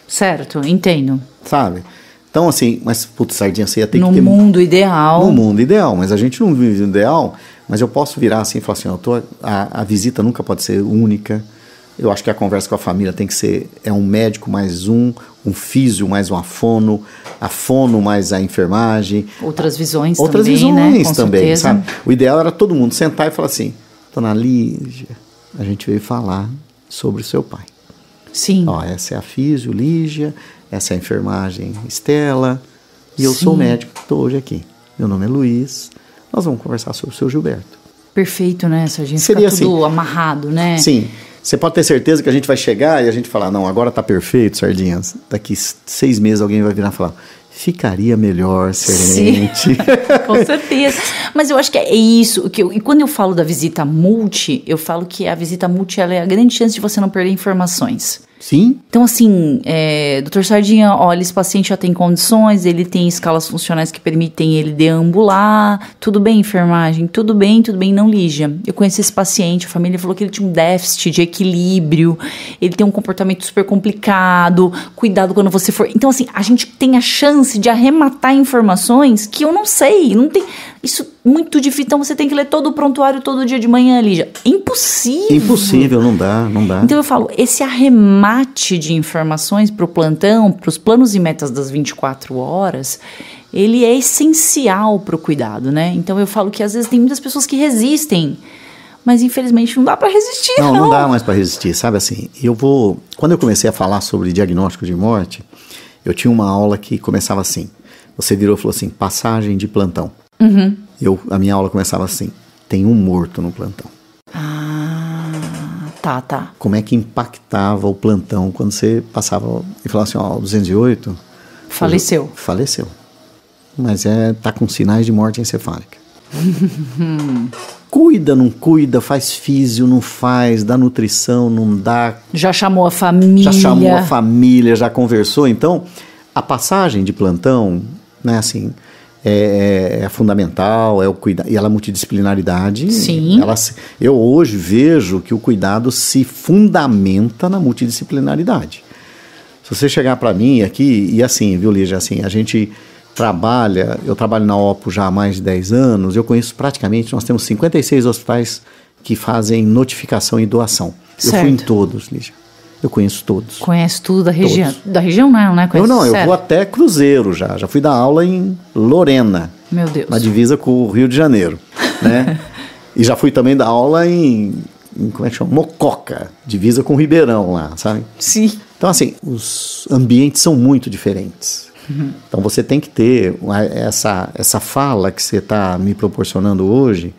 Certo, entendo. Sabe? Então, assim, mas, putz, Sardinha, você ia ter que ter... No mundo ideal. No mundo ideal, mas a gente não vive no ideal, mas eu posso virar assim e falar assim, a visita nunca pode ser única, eu acho que a conversa com a família tem que ser, um médico mais um físio mais a fono mais a enfermagem. Outras visões Outras também, visões né? Com também, certeza. sabe? O ideal era todo mundo sentar e falar assim, dona Lígia, a gente veio falar sobre o seu pai. Sim. Essa é a físio, Lígia, essa é a enfermagem, Estela, e eu sou o médico que estou hoje aqui. Meu nome é Luiz, nós vamos conversar sobre o seu Gilberto. Perfeito, né? Se a gente seria fica tudo assim, amarrado, né? Sim. Você pode ter certeza que a gente vai chegar e a gente falar, não, agora tá perfeito, Sardinhas. Daqui 6 meses alguém vai virar e falar, ficaria melhor ser mente. Com certeza. Mas eu acho que é isso. E quando eu falo da visita multi, eu falo que a visita multi ela é a grande chance de você não perder informações. Sim. Então, assim, doutor Sardinha, olha, esse paciente já tem condições, ele tem escalas funcionais que permitem ele deambular. Tudo bem, enfermagem? Tudo bem, não, Lígia. Eu conheci esse paciente, a família falou que ele tinha um déficit de equilíbrio, ele tem um comportamento super complicado, cuidado quando você for... Então, assim, a gente tem a chance de arrematar informações que eu não sei, não tem... Isso é muito difícil, então você tem que ler todo o prontuário todo dia de manhã, Lígia. Impossível. Impossível, não dá. Então eu falo, esse arremate de informações para o plantão, para os planos e metas das 24 horas, ele é essencial para o cuidado, né? Então eu falo que às vezes tem muitas pessoas que resistem, mas infelizmente não dá para resistir, não. Não dá mais para resistir, sabe assim? Quando eu comecei a falar sobre diagnóstico de morte, eu tinha uma aula que começava assim. Você virou e falou assim, passagem de plantão. Uhum. A minha aula começava assim, tem um morto no plantão. Tá. Como é que impactava o plantão quando você passava e falava assim, ó, 208... Faleceu. Faleceu. Mas tá com sinais de morte encefálica. Cuida, não cuida, faz físio, não faz, dá nutrição, não dá. Já chamou a família. Já conversou. Então, a passagem de plantão, né, assim... É fundamental, é o cuidado, e ela é multidisciplinaridade. Sim. Eu hoje vejo que o cuidado se fundamenta na multidisciplinaridade. Se você chegar para mim aqui, e assim, viu, Lígia, assim, a gente eu trabalho na OPO já há mais de 10 anos, eu conheço praticamente, nós temos 56 hospitais que fazem notificação e doação. Certo. Eu fui em todos, Lígia. Eu conheço todos. Conhece tudo da região? Todos. Da região não, né? Eu vou até Cruzeiro já fui dar aula em Lorena. Meu Deus. Na divisa com o Rio de Janeiro, né? E já fui também dar aula em como é que chama? Mococa, divisa com o Ribeirão lá, sabe? Sim. Então, assim, os ambientes são muito diferentes. Uhum. Então, você tem que ter essa fala que você está me proporcionando hoje,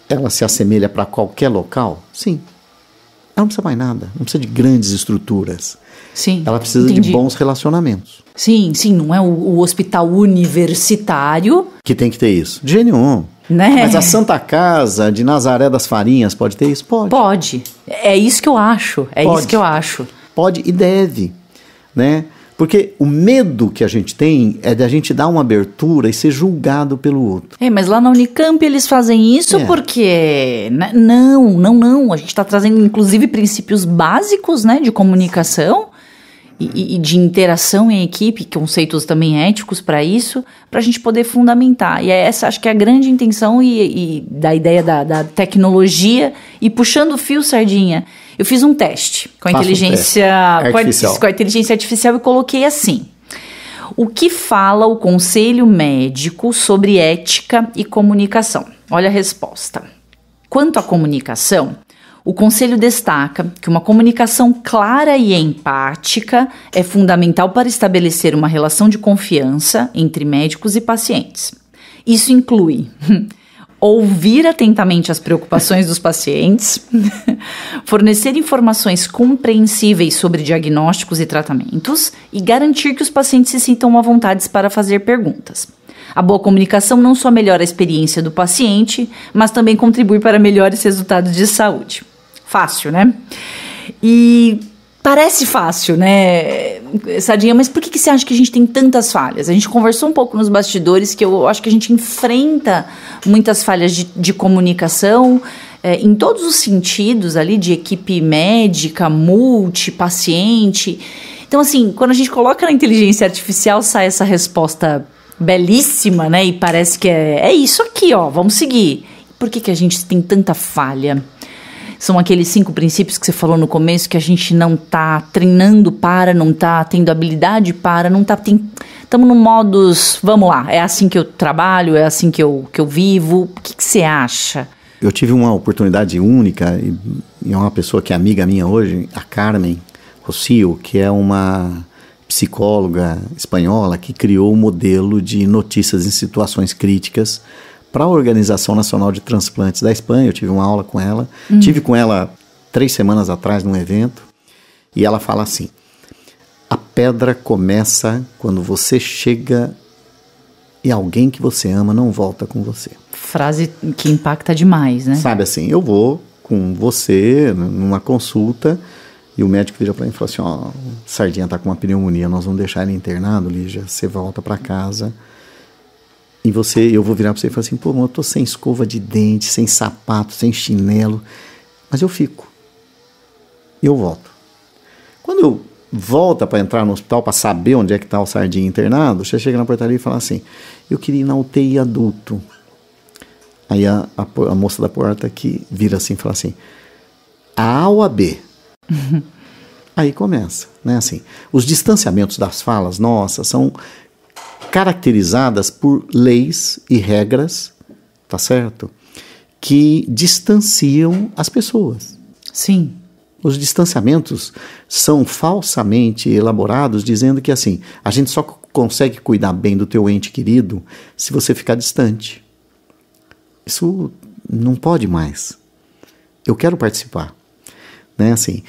ela se assemelha para qualquer local? Sim. Ela não precisa mais nada, não precisa de grandes estruturas. Sim, ela precisa de bons relacionamentos. Sim, não é o hospital universitário... que tem que ter isso. De jeito nenhum. Né? Mas a Santa Casa de Nazaré das Farinhas pode ter isso? Pode. Pode. É isso que eu acho. Pode e deve, né? Porque o medo que a gente tem é de a gente dar uma abertura e ser julgado pelo outro. Mas lá na Unicamp eles fazem isso porque... Não. A gente está trazendo, inclusive, princípios básicos, né, de comunicação e de interação em equipe, conceitos também éticos para isso, para a gente poder fundamentar. E essa acho que é a grande intenção e da ideia da tecnologia. E puxando o fio, Sardinha, eu fiz um teste com a inteligência artificial e coloquei assim: o que fala o Conselho Médico sobre ética e comunicação? Olha a resposta. Quanto à comunicação, o Conselho destaca que uma comunicação clara e empática é fundamental para estabelecer uma relação de confiança entre médicos e pacientes. Isso inclui ouvir atentamente as preocupações dos pacientes, fornecer informações compreensíveis sobre diagnósticos e tratamentos e garantir que os pacientes se sintam à vontade para fazer perguntas. A boa comunicação não só melhora a experiência do paciente, mas também contribui para melhores resultados de saúde. Fácil, né? E parece fácil, né, Sardinha? Mas por que você acha que a gente tem tantas falhas? A gente conversou um pouco nos bastidores que eu acho que a gente enfrenta muitas falhas de comunicação em todos os sentidos ali, de equipe médica, paciente. Então, assim, quando a gente coloca na inteligência artificial, sai essa resposta belíssima, né? E parece que é isso aqui, ó, vamos seguir. Por que a gente tem tanta falha? São aqueles 5 princípios que você falou no começo, que a gente não está treinando para, não está tendo habilidade para, não está... Estamos no modus, vamos lá, é assim que eu trabalho, é assim que eu vivo. O que você acha? Eu tive uma oportunidade única, e é uma pessoa que é amiga minha hoje, a Carmen Rocio, que é uma psicóloga espanhola que criou um modelo de notícias em situações críticas para a Organização Nacional de Transplantes da Espanha. Eu tive uma aula com ela, tive com ela 3 semanas atrás num evento, e ela fala assim: a pedra começa quando você chega e alguém que você ama não volta com você. Frase que impacta demais, né? Sabe assim, eu vou com você numa consulta E o médico vira para mim e fala assim, ó, Sardinha tá com uma pneumonia, nós vamos deixar ele internado, Lígia, você volta para casa e eu vou virar para você e falar assim, pô, eu tô sem escova de dente, sem sapato, sem chinelo, mas eu fico. E eu volto. Quando eu volto para entrar no hospital para saber onde é que tá o Sardinha internado, você chega na portaria e fala assim, eu queria ir na UTI adulto. Aí a moça da porta que vira assim e fala assim, A ou a B? Aí começa, né? Assim, os distanciamentos das falas nossas são caracterizadas por leis e regras, tá certo? Que distanciam as pessoas. Sim. Os distanciamentos são falsamente elaborados dizendo que assim, a gente só consegue cuidar bem do teu ente querido se você ficar distante. Isso não pode mais. Eu quero participar. Né, assim,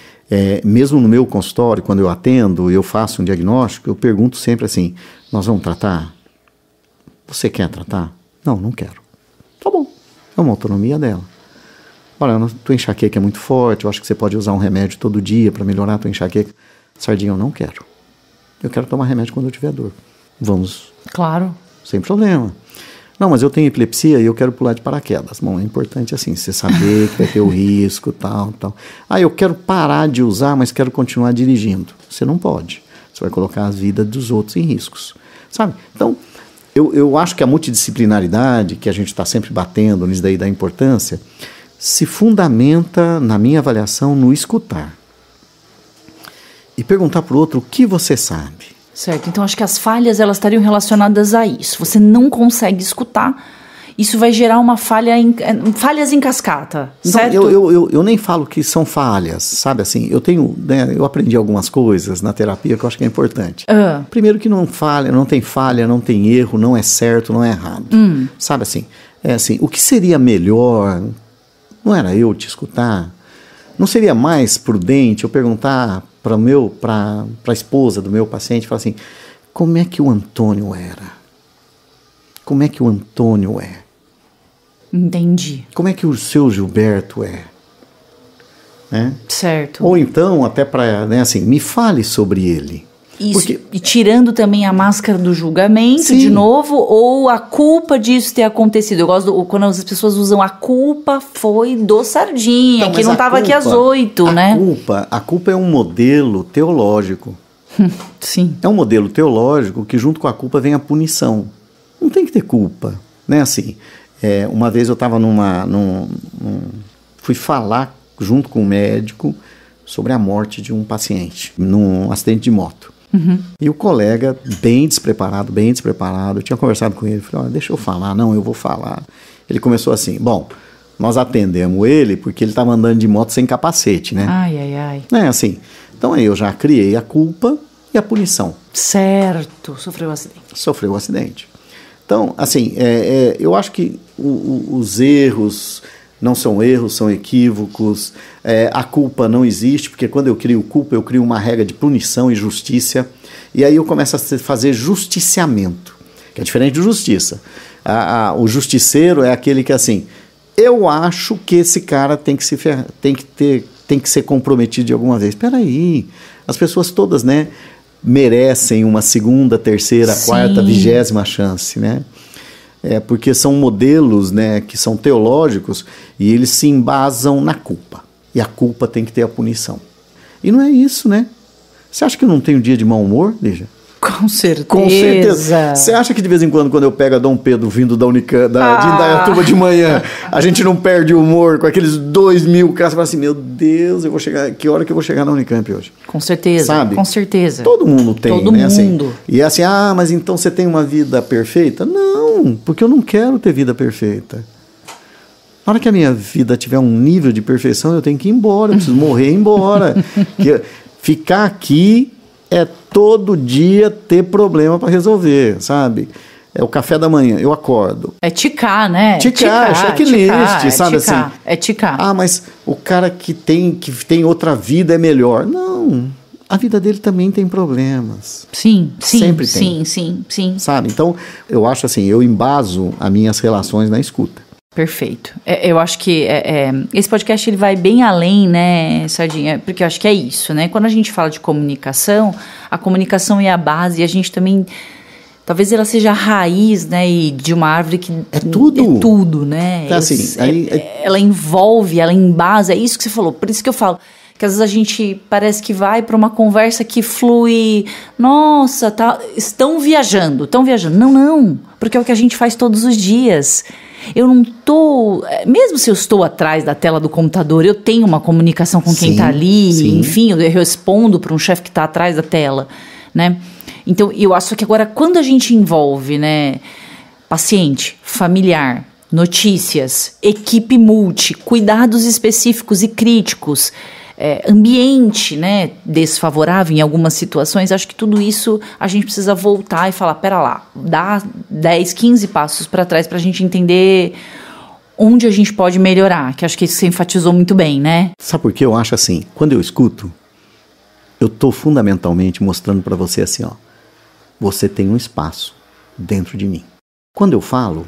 mesmo no meu consultório, quando eu atendo, eu faço um diagnóstico, eu pergunto sempre assim, nós vamos tratar? Você quer tratar? Não, não quero. Tá bom, é uma autonomia dela. Olha, tua enxaqueca é muito forte, eu acho que você pode usar um remédio todo dia para melhorar a tua enxaqueca. Sardinha, eu não quero. Eu quero tomar remédio quando eu tiver dor. Vamos. Claro. Sem problema. Não, mas eu tenho epilepsia e eu quero pular de paraquedas. Bom, é importante assim, você saber que vai ter o risco, tal. Ah, eu quero parar de usar, mas quero continuar dirigindo. Você não pode. Você vai colocar a vida dos outros em riscos. Sabe? Então, eu acho que a multidisciplinaridade, que a gente está sempre batendo nisso daí da importância, se fundamenta, na minha avaliação, no escutar. E perguntar para o outro o que você sabe. Certo, então acho que as falhas elas estariam relacionadas a isso. Você não consegue escutar, isso vai gerar uma falhas em cascata, certo? Eu nem falo que são falhas, sabe assim, eu aprendi algumas coisas na terapia que eu acho que é importante. Primeiro que não tem falha, não tem erro, não é certo, não é errado. Sabe assim, o que seria melhor, não era eu te escutar? Não seria mais prudente eu perguntar para a esposa do meu paciente, falar assim, como é que o Antônio era? Como é que o Antônio é? Entendi. Como é que o seu Gilberto é? Certo. Ou então, até para, assim, me fale sobre ele. Isso, e tirando também a máscara do julgamento, sim, de novo, ou a culpa disso ter acontecido. Eu gosto quando as pessoas usam a culpa foi do Sardinha, então, que não estava aqui às 8, né? A culpa é um modelo teológico. Sim. É um modelo teológico que junto com a culpa vem a punição. Não tem que ter culpa, né? Assim, uma vez eu estava fui falar junto com um médico sobre a morte de um paciente num acidente de moto. E o colega, bem despreparado, eu tinha conversado com ele, falei, deixa eu falar, não, eu vou falar. Ele começou assim, bom, nós atendemos ele porque ele estava andando de moto sem capacete, né? Ai. Assim, então aí eu já criei a culpa e a punição. Certo, sofreu o acidente. Então, assim, eu acho que os erros não são erros, são equívocos, a culpa não existe, porque quando eu crio culpa, eu crio uma regra de punição e justiça, e aí eu começo a fazer justiciamento, que é diferente de justiça. O justiceiro é aquele que, assim, eu acho que esse cara tem que ser comprometido de alguma vez. Espera aí, as pessoas todas, né, merecem uma segunda, terceira, sim, quarta, 20ª chance, né? Porque são modelos, né, que são teológicos e eles se embasam na culpa. E a culpa tem que ter a punição. E não é isso, né? Você acha que eu não tenho dia de mau humor, Lígia? Com certeza. Você acha que de vez em quando eu pego a Dom Pedro vindo da Unicamp, de Indaiatuba de manhã, a gente não perde o humor com aqueles 2.000 caras? Você fala assim, meu Deus, que hora que eu vou chegar na Unicamp hoje? Com certeza, sabe? Com certeza. Todo mundo tem, todo né? Mundo. Assim, e é assim, mas então você tem uma vida perfeita? Não, porque eu não quero ter vida perfeita. Na hora que a minha vida tiver um nível de perfeição, eu tenho que ir embora, eu preciso morrer e ir embora. Ficar aqui é todo dia ter problema para resolver, sabe? É o café da manhã, eu acordo. É ticar, né? Ticar, checklist, sabe assim? É ticar. Mas o cara que tem outra vida é melhor. Não, a vida dele também tem problemas. Sim, sempre tem. Sim. Sabe? Então, eu acho assim, eu embaso as minhas relações na escuta. Perfeito. Eu acho que esse podcast ele vai bem além, né, Sardinha? Porque eu acho que é isso, né? Quando a gente fala de comunicação, a comunicação é a base e a gente também... Talvez ela seja a raiz, né, de uma árvore que... É tudo. É tudo, né? Então, assim, ela envolve, ela embasa. É isso que você falou. Por isso que eu falo que às vezes a gente parece que vai para uma conversa que flui... Nossa, estão viajando. Não. Porque é o que a gente faz todos os dias. Eu não tô... Mesmo se eu estou atrás da tela do computador, eu tenho uma comunicação com quem está ali. Sim. Enfim, eu respondo para um chefe que está atrás da tela, né? Então, eu acho que agora, quando a gente envolve, né, paciente, familiar, notícias, equipe multi, cuidados específicos e críticos, ambiente, né, desfavorável em algumas situações, acho que tudo isso a gente precisa voltar e falar, pera lá, dá 10, 15 passos para trás para a gente entender onde a gente pode melhorar, que acho que isso você enfatizou muito bem, né? Sabe por que eu acho assim? Quando eu escuto, eu estou fundamentalmente mostrando para você assim, ó, você tem um espaço dentro de mim. Quando eu falo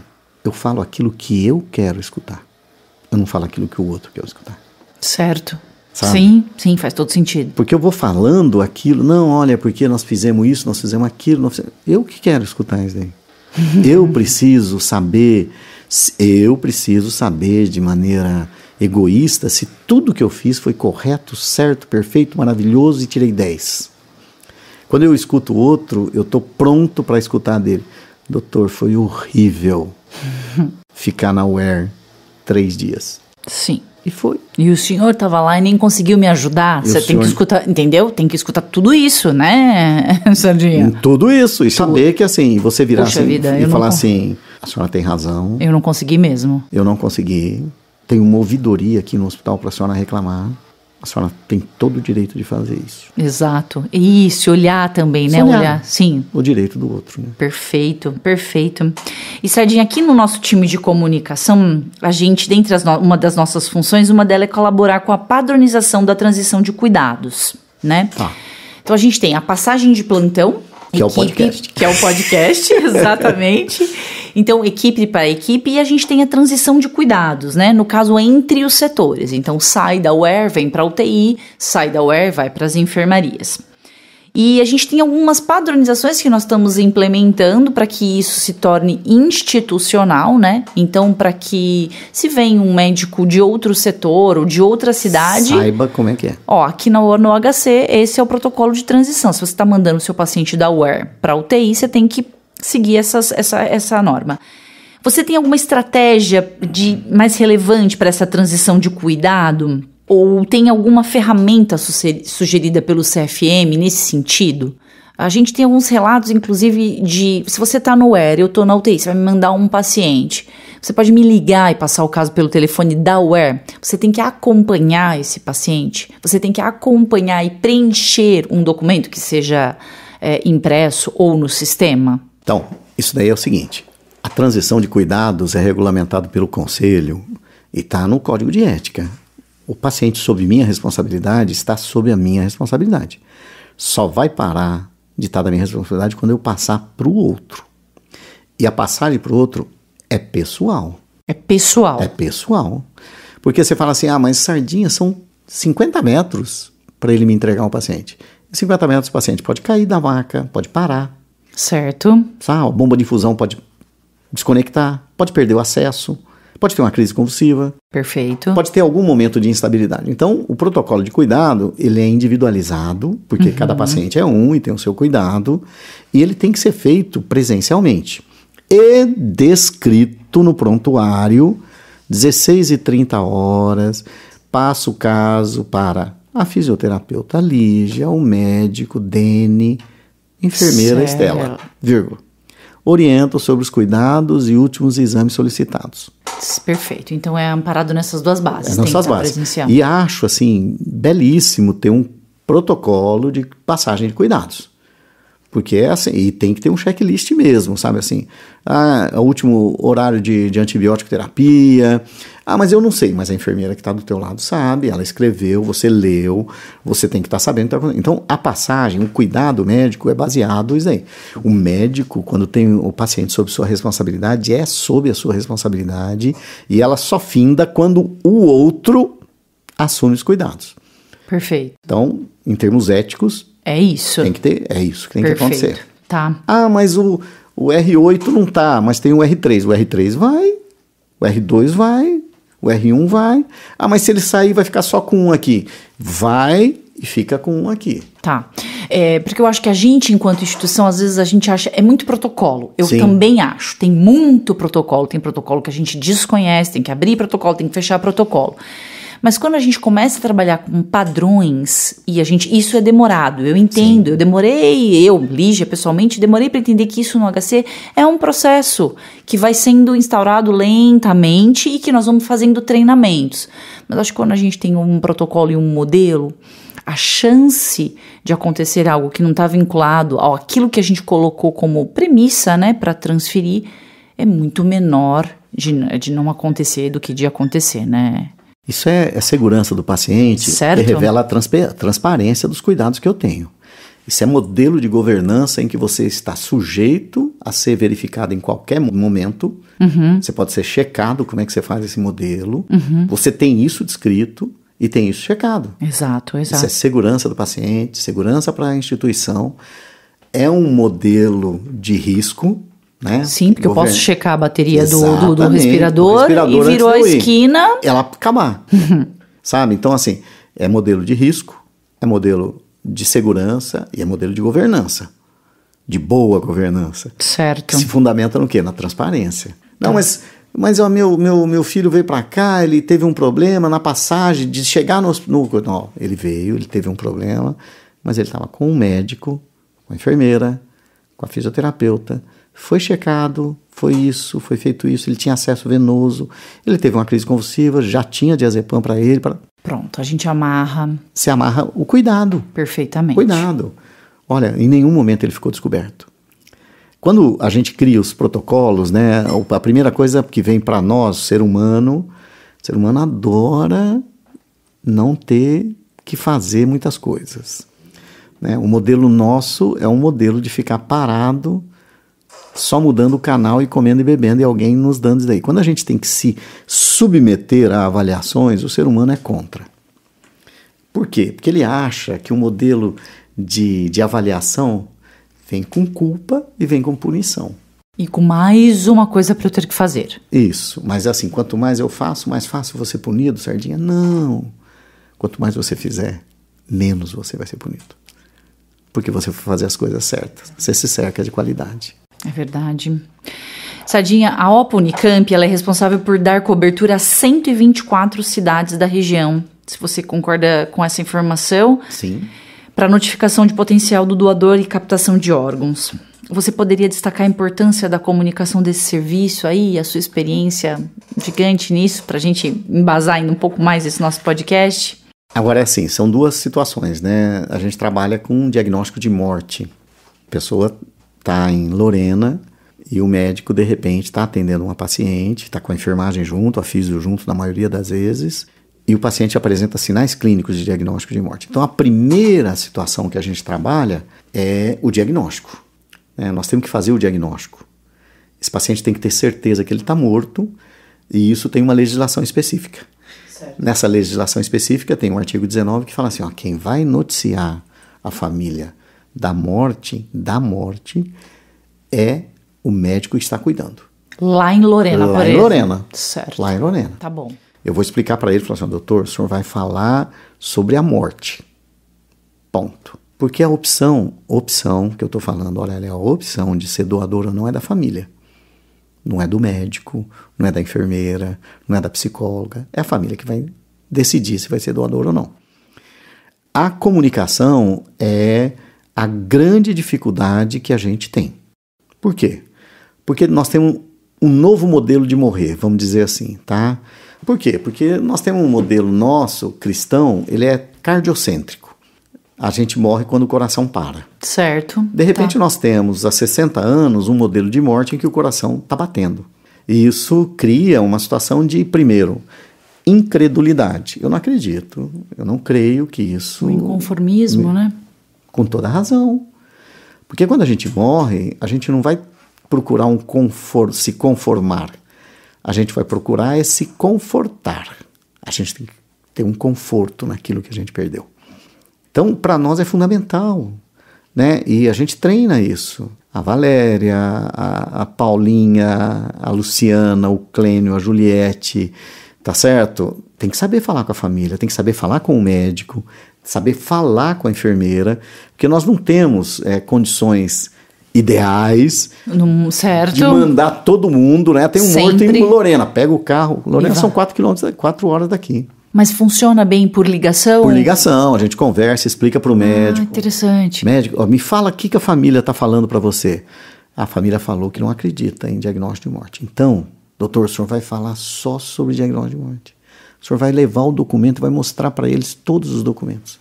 aquilo que eu quero escutar. Eu não falo aquilo que o outro quer escutar. Certo. Sabe? Sim, faz todo sentido. Porque eu vou falando aquilo, não, olha, porque nós fizemos isso, nós fizemos aquilo, eu que quero escutar isso daí. Eu preciso saber de maneira egoísta se tudo que eu fiz foi correto, certo, perfeito, maravilhoso e tirei 10. Quando eu escuto o outro, eu estou pronto para escutar dele. Doutor, foi horrível ficar na UER 3 dias. Sim. E foi. E o senhor estava lá e nem conseguiu me ajudar. Você tem que escutar, entendeu? Tem que escutar tudo isso, né, Sardinha? Tudo isso. E saber que, assim, você virar Poxa assim vida, e falar assim, a senhora tem razão. Eu não consegui mesmo. Eu não consegui. Tem uma ouvidoria aqui no hospital para a senhora reclamar. A senhora tem todo o direito de fazer isso. Exato. Isso, olhar também, né? Olhar, sim. O direito do outro, né? Perfeito. E, Sardinha, aqui no nosso time de comunicação, a gente, dentre uma das nossas funções, uma delas é colaborar com a padronização da transição de cuidados, né? Tá. Então, a gente tem a passagem de plantão, que é o podcast. Que é o podcast, exatamente. Então, equipe para equipe, e a gente tem a transição de cuidados, né? No caso, entre os setores. Então, sai da UER, vem para a UTI, sai da UER, vai para as enfermarias. E a gente tem algumas padronizações que nós estamos implementando para que isso se torne institucional, né? Então, para que se vem um médico de outro setor ou de outra cidade... Saiba como é que é. Ó, aqui no HC, esse é o protocolo de transição. Se você está mandando o seu paciente da UER para a UTI, você tem que seguir essa norma. Você tem alguma estratégia mais relevante para essa transição de cuidado? Ou tem alguma ferramenta sugerida pelo CFM nesse sentido? A gente tem alguns relatos, inclusive, se você está no UER, eu estou na UTI, você vai me mandar um paciente. Você pode me ligar e passar o caso pelo telefone da UER. Você tem que acompanhar esse paciente. Você tem que acompanhar e preencher um documento que seja impresso ou no sistema. Então, isso daí é o seguinte. A transição de cuidados é regulamentado pelo Conselho e está no Código de Ética. O paciente sob minha responsabilidade está sob a minha responsabilidade. Só vai parar de estar da minha responsabilidade quando eu passar para o outro. E a passagem para o outro é pessoal. É pessoal. É pessoal. Porque você fala assim, mas Sardinha, são 50 metros para ele me entregar um paciente. Em 50 metros o paciente pode cair da maca, pode parar. Certo. Sabe? A bomba de infusão pode desconectar, pode perder o acesso. Pode ter uma crise convulsiva. Perfeito. Pode ter algum momento de instabilidade. Então, o protocolo de cuidado, ele é individualizado, porque cada paciente é um e tem o seu cuidado, e ele tem que ser feito presencialmente. E descrito no prontuário, 16h30, passa o caso para a fisioterapeuta Lígia, o médico Dene, enfermeira Estela, vírgula. Oriento sobre os cuidados e últimos exames solicitados. Perfeito. Então é amparado nessas duas bases. Nessas bases. Presencial. E acho, assim, belíssimo ter um protocolo de passagem de cuidados. Porque é assim, e tem que ter um checklist mesmo, sabe assim, o último horário de antibiótico terapia, mas eu não sei, mas a enfermeira que está do teu lado sabe, ela escreveu, você leu, você tem que estar sabendo. Então, a passagem, o cuidado médico é baseado nisso aí. O médico, quando tem o paciente sob sua responsabilidade, é sob a sua responsabilidade, e ela só finda quando o outro assume os cuidados. Perfeito. Então, em termos éticos, é isso. É isso que tem que acontecer. Tá. Mas o R8 não tá, mas tem o R3. O R3 vai, o R2 vai, o R1 vai. Mas se ele sair, vai ficar só com um aqui. Vai e fica com um aqui. Tá. Porque eu acho que a gente, enquanto instituição, às vezes a gente acha... É muito protocolo. Eu Sim. também acho. Tem muito protocolo. Tem protocolo que a gente desconhece, tem que abrir protocolo, tem que fechar protocolo. Mas quando a gente começa a trabalhar com padrões, isso é demorado, eu entendo. Sim. Lígia, pessoalmente, demorei para entender que isso no HC é um processo que vai sendo instaurado lentamente e que nós vamos fazendo treinamentos. Mas acho que quando a gente tem um protocolo e um modelo, a chance de acontecer algo que não está vinculado àquilo que a gente colocou como premissa, né, para transferir, é muito menor de não acontecer do que de acontecer, né? Isso é segurança do paciente, certo. Que revela a transparência dos cuidados que eu tenho. Isso é modelo de governança em que você está sujeito a ser verificado em qualquer momento. Uhum. Você pode ser checado como é que você faz esse modelo. Uhum. Você tem isso descrito e tem isso checado. Exato. Isso é segurança do paciente, segurança para a instituição. É um modelo de risco, né? Sim, porque eu posso checar a bateria do respirador e virou a esquina... ela acabar, sabe? Então, assim, é modelo de risco, é modelo de segurança e é modelo de governança, de boa governança. Certo. Que se fundamenta no quê? Na transparência. Não, mas meu filho veio para cá, ele teve um problema na passagem de chegar no... Não, ele veio, ele teve um problema, mas ele estava com um médico, com a enfermeira, com a fisioterapeuta, foi checado, foi feito isso, ele tinha acesso venoso, ele teve uma crise convulsiva, já tinha diazepam para ele. Pronto, a gente amarra. Se amarra o cuidado. Perfeitamente. Cuidado. Olha, em nenhum momento ele ficou descoberto. Quando a gente cria os protocolos, né, a primeira coisa que vem para nós, o ser humano adora não ter que fazer muitas coisas. Né? O modelo nosso é um modelo de ficar parado, só mudando o canal e comendo e bebendo e alguém nos dando isso daí. Quando a gente tem que se submeter a avaliações, o ser humano é contra. Por quê? Porque ele acha que o modelo de avaliação vem com culpa e vem com punição. E com mais uma coisa para eu ter que fazer. Isso, mas assim, quanto mais eu faço, mais fácil você ser punido, Sardinha? Não. Quanto mais você fizer, menos você vai ser punido. Porque você vai fazer as coisas certas. Você se cerca de qualidade. É verdade. Sardinha, a OPA Unicamp ela é responsável por dar cobertura a 124 cidades da região. Se você concorda com essa informação. Sim. Para notificação de potencial do doador e captação de órgãos. Você poderia destacar a importância da comunicação desse serviço aí, a sua experiência gigante nisso, para a gente embasar ainda um pouco mais esse nosso podcast? Agora é assim, são duas situações, né? A gente trabalha com um diagnóstico de morte. A pessoa está em Lorena e o médico, de repente, está atendendo uma paciente, está com a enfermagem junto, a físio junto, na maioria das vezes, e o paciente apresenta sinais clínicos de diagnóstico de morte. Então, a primeira situação que a gente trabalha é o diagnóstico. Nós temos que fazer o diagnóstico. Esse paciente tem que ter certeza que ele está morto, e isso tem uma legislação específica. Certo. Nessa legislação específica tem o artigo 19 que fala assim, quem vai noticiar a família da morte é o médico que está cuidando. Lá em Lorena, por exemplo. Lorena. Certo. Lá em Lorena. Tá bom. Eu vou explicar para ele, falar assim, doutor, o senhor vai falar sobre a morte. Ponto. Porque a opção que eu estou falando, olha, a opção de ser doador ou não é da família. Não é do médico, não é da enfermeira, não é da psicóloga. É a família que vai decidir se vai ser doador ou não. A comunicação é a grande dificuldade que a gente tem. Por quê? Porque nós temos um novo modelo de morrer, vamos dizer assim, tá? Por quê? Porque nós temos um modelo nosso, cristão, ele é cardiocêntrico. a gente morre quando o coração para. Certo. De repente nós temos, há 60 anos, um modelo de morte em que o coração está batendo. E isso cria uma situação de, primeiro, incredulidade. Eu não acredito, eu não creio que isso... O inconformismo, né? Com toda razão. Porque quando a gente morre, a gente não vai procurar se conformar. A gente vai procurar se confortar. A gente tem que ter um conforto naquilo que a gente perdeu. Então, para nós é fundamental, né? E a gente treina isso. A Valéria, a Paulinha, a Luciana, o Clênio, a Juliette, tá certo? Tem que saber falar com a família, tem que saber falar com o médico, saber falar com a enfermeira, porque nós não temos condições ideais certo. de mandar todo mundo, né? Tem um morto em Lorena, pega o carro, Lorena são 4 horas daqui. Mas funciona bem por ligação? Por ligação, a gente conversa, explica para o médico. Interessante. Médico, me fala o que a família está falando para você. A família falou que não acredita em diagnóstico de morte. Então, doutor, o senhor vai falar só sobre diagnóstico de morte. O senhor vai levar o documento, vai mostrar para eles todos os documentos.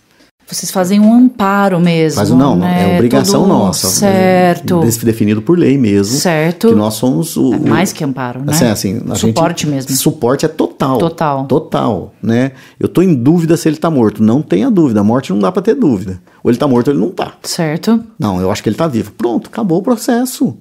Vocês fazem um amparo mesmo, não, né? É obrigação nossa. Certo. Definido por lei mesmo. Certo. Que nós somos é mais que amparo, né? Suporte mesmo. Suporte é total. Total, né? Eu estou em dúvida se ele está morto. Não tenha dúvida. A morte não dá para ter dúvida. Ou ele está morto ou ele não está. Certo. Não, eu acho que ele está vivo. Pronto, acabou o processo.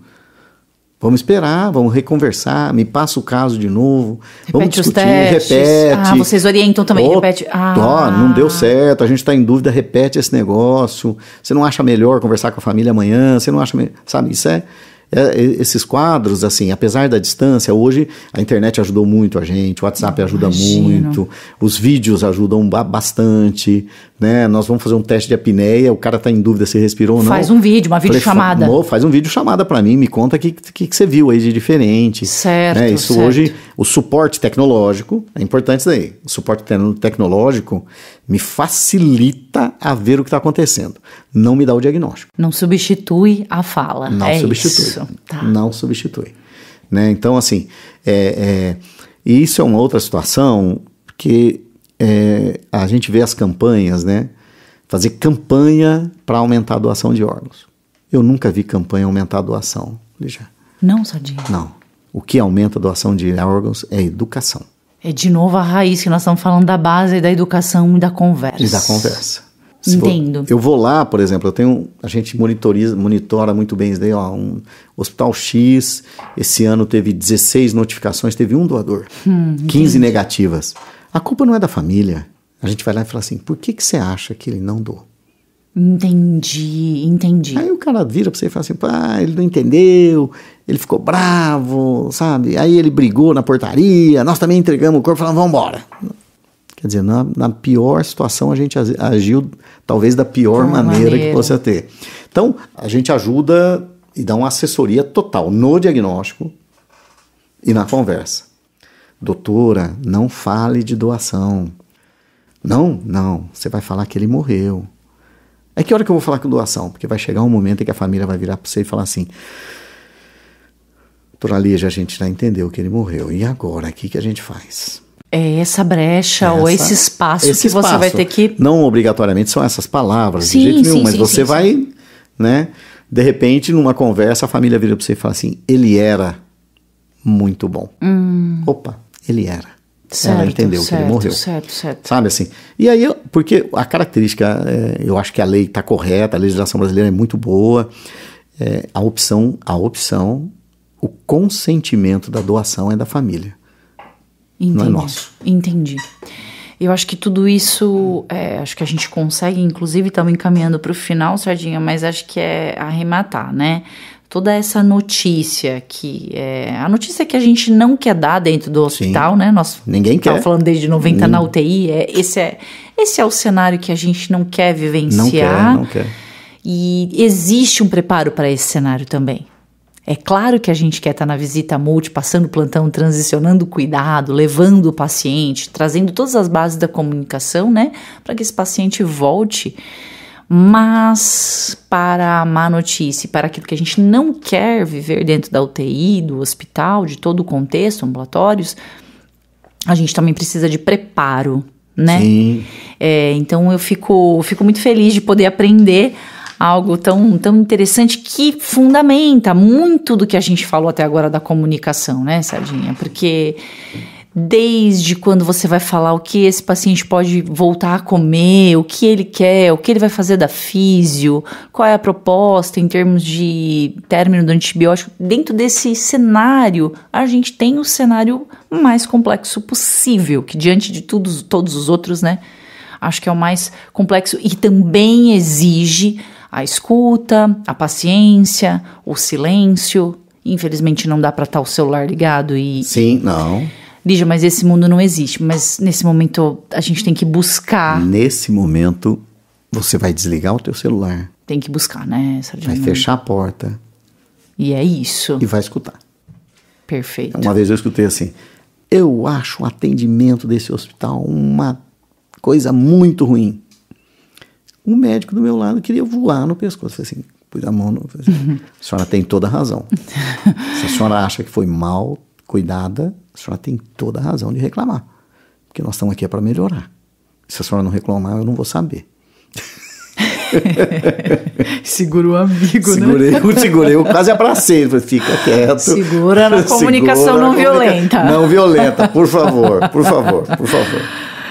Vamos esperar, vamos reconversar, me passa o caso de novo, vamos discutir, repete. Vocês orientam também, repete. Não deu certo, a gente está em dúvida, repete esse negócio. Você não acha melhor conversar com a família amanhã? Você não acha, sabe, isso esses quadros, assim, apesar da distância, hoje a internet ajudou muito a gente, o WhatsApp ajuda muito, os vídeos ajudam bastante, né? Nós vamos fazer um teste de apneia, o cara está em dúvida se respirou ou não. Faz um vídeo, uma videochamada. Faz um vídeo chamada para mim, me conta o que você viu aí de diferente. Certo, né? Isso certo. Hoje, o suporte tecnológico, é importante isso daí, o suporte tecnológico me facilita a ver o que está acontecendo, não me dá o diagnóstico. Não substitui a fala. Não substitui. Isso. Tá. Não substitui. Né? Então, assim, isso é uma outra situação que a gente vê as campanhas, né? Fazer campanha para aumentar a doação de órgãos. Eu nunca vi campanha aumentar a doação, Lígia. Não, Sadinho? Não. O que aumenta a doação de órgãos é educação. É de novo a raiz que nós estamos falando da base da educação e da conversa. E da conversa. Entendo. Eu vou lá, por exemplo, a gente monitora muito bem isso daí, um Hospital X, esse ano teve 16 notificações, teve um doador, 15 negativas. A culpa não é da família. A gente vai lá e fala assim, por que você acha que ele não doou? Entendi. Aí o cara vira pra você e fala assim, ele não entendeu, ele ficou bravo, sabe? Aí ele brigou na portaria, nós também entregamos o corpo e falamos, vamos embora. Quer dizer, na pior situação a gente agiu talvez da pior maneira que possa ter. Então, a gente ajuda e dá uma assessoria total no diagnóstico e na conversa. Doutora, não fale de doação. Não, você vai falar que ele morreu. É que hora que eu vou falar com doação? Porque vai chegar um momento em que a família vai virar para você e falar assim, doutora Lígia, a gente já entendeu que ele morreu. E agora, o que a gente faz? É essa brecha ou esse espaço que você vai ter que... Não obrigatoriamente são essas palavras, de jeito nenhum, mas você vai, né? De repente, numa conversa, a família vira para você e fala assim, ele era muito bom. Opa, ele era. Ela entendeu que ele morreu. Certo. Sabe assim? E aí, porque a característica, eu acho que a lei está correta, a legislação brasileira é muito boa, a opção, o consentimento da doação é da família. Não é nosso. Entendi. Eu acho que tudo isso, acho que a gente consegue, inclusive estamos encaminhando para o final, Sardinha, mas acho que é arrematar, né? Toda essa notícia a notícia que a gente não quer dar dentro do hospital, né? Ninguém quer. Estamos falando desde 90 na UTI, esse é o cenário que a gente não quer vivenciar. Não quer. E existe um preparo para esse cenário também. É claro que a gente quer estar na visita multi, passando plantão, transicionando o cuidado, levando o paciente, trazendo todas as bases da comunicação, né? Para que esse paciente volte. Mas para a má notícia, para aquilo que a gente não quer viver dentro da UTI, do hospital, de todo o contexto, ambulatórios, a gente também precisa de preparo, né? Sim. Então eu fico muito feliz de poder aprender algo tão interessante que fundamenta muito do que a gente falou até agora da comunicação, né, Sardinha? Porque desde quando você vai falar o que esse paciente pode voltar a comer, o que ele quer, o que ele vai fazer da físio, qual é a proposta em termos de término do antibiótico, dentro desse cenário, a gente tem o cenário mais complexo possível, que diante de todos os outros, né, acho que é o mais complexo e também exige a escuta, a paciência, o silêncio. Infelizmente não dá para estar o celular ligado e... Sim, não. Lígia, mas esse mundo não existe. Mas nesse momento a gente tem que buscar. Nesse momento você vai desligar o teu celular. Tem que buscar, né, Sardinha? Vai fechar a porta. E é isso. E vai escutar. Perfeito. Uma vez eu escutei assim: eu acho o atendimento desse hospital uma coisa muito ruim. Um médico do meu lado queria voar no pescoço. Eu falei assim, pus a mão no... A senhora tem toda a razão. Se a senhora acha que foi mal cuidada, a senhora tem toda a razão de reclamar. Porque nós estamos aqui para melhorar. Se a senhora não reclamar, eu não vou saber. Segura o amigo, Segurei, eu quase abracei. Falei, fica quieto. Segura na comunicação não violenta. Não violenta, por favor.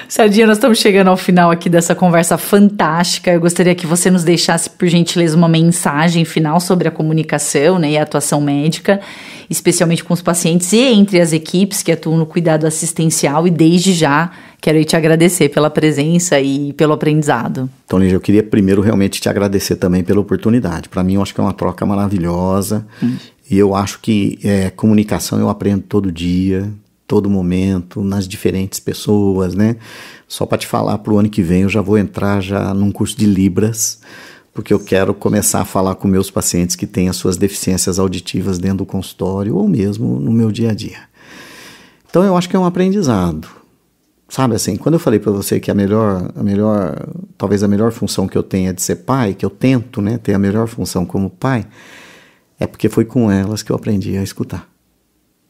Sardinha, nós estamos chegando ao final aqui dessa conversa fantástica. Eu gostaria que você nos deixasse, por gentileza, uma mensagem final sobre a comunicação, né, e a atuação médica, especialmente com os pacientes e entre as equipes que atuam no cuidado assistencial. E desde já quero te agradecer pela presença e pelo aprendizado. Então, Lígia, eu queria primeiro realmente te agradecer também pela oportunidade. Para mim, eu acho que é uma troca maravilhosa. E eu acho que comunicação eu aprendo todo dia, todo momento, nas diferentes pessoas, né? Só para te falar, para o ano que vem eu já vou entrar já num curso de Libras, porque eu quero começar a falar com meus pacientes que têm as suas deficiências auditivas dentro do consultório ou mesmo no meu dia a dia. Então eu acho que é um aprendizado. Sabe assim, quando eu falei para você que talvez a melhor função que eu tenho é de ser pai, que eu tento, né, ter a melhor função como pai, é porque foi com elas que eu aprendi a escutar.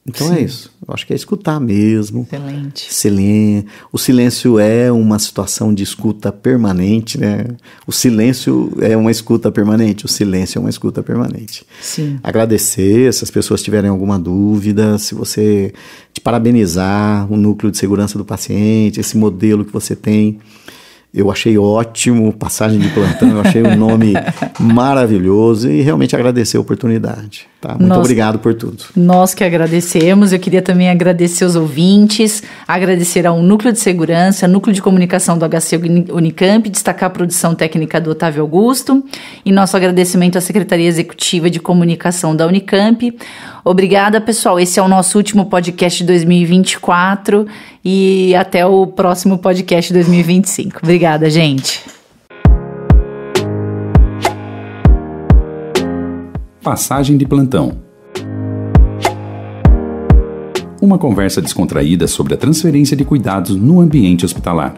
Então é isso, eu acho que é escutar mesmo. Excelente. O silêncio é uma situação de escuta permanente, né? O silêncio é uma escuta permanente, o silêncio é uma escuta permanente. Sim. Agradecer, se as pessoas tiverem alguma dúvida, se você... te parabenizar o núcleo de segurança do paciente, esse modelo que você tem. Eu achei ótimo, Passagem de Plantão, eu achei um nome maravilhoso e realmente agradecer a oportunidade. Tá? Muito obrigado por tudo. Nós que agradecemos, eu queria também agradecer os ouvintes, agradecer ao Núcleo de Segurança, Núcleo de Comunicação do HC Unicamp, destacar a produção técnica do Otávio Augusto e nosso agradecimento à Secretaria Executiva de Comunicação da Unicamp. Obrigada, pessoal. Esse é o nosso último podcast de 2024 e até o próximo podcast de 2025. Obrigada, gente. Passagem de Plantão. Uma conversa descontraída sobre a transferência de cuidados no ambiente hospitalar.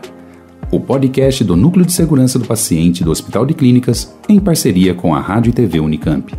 O podcast do Núcleo de Segurança do Paciente do Hospital de Clínicas, em parceria com a Rádio e TV Unicamp.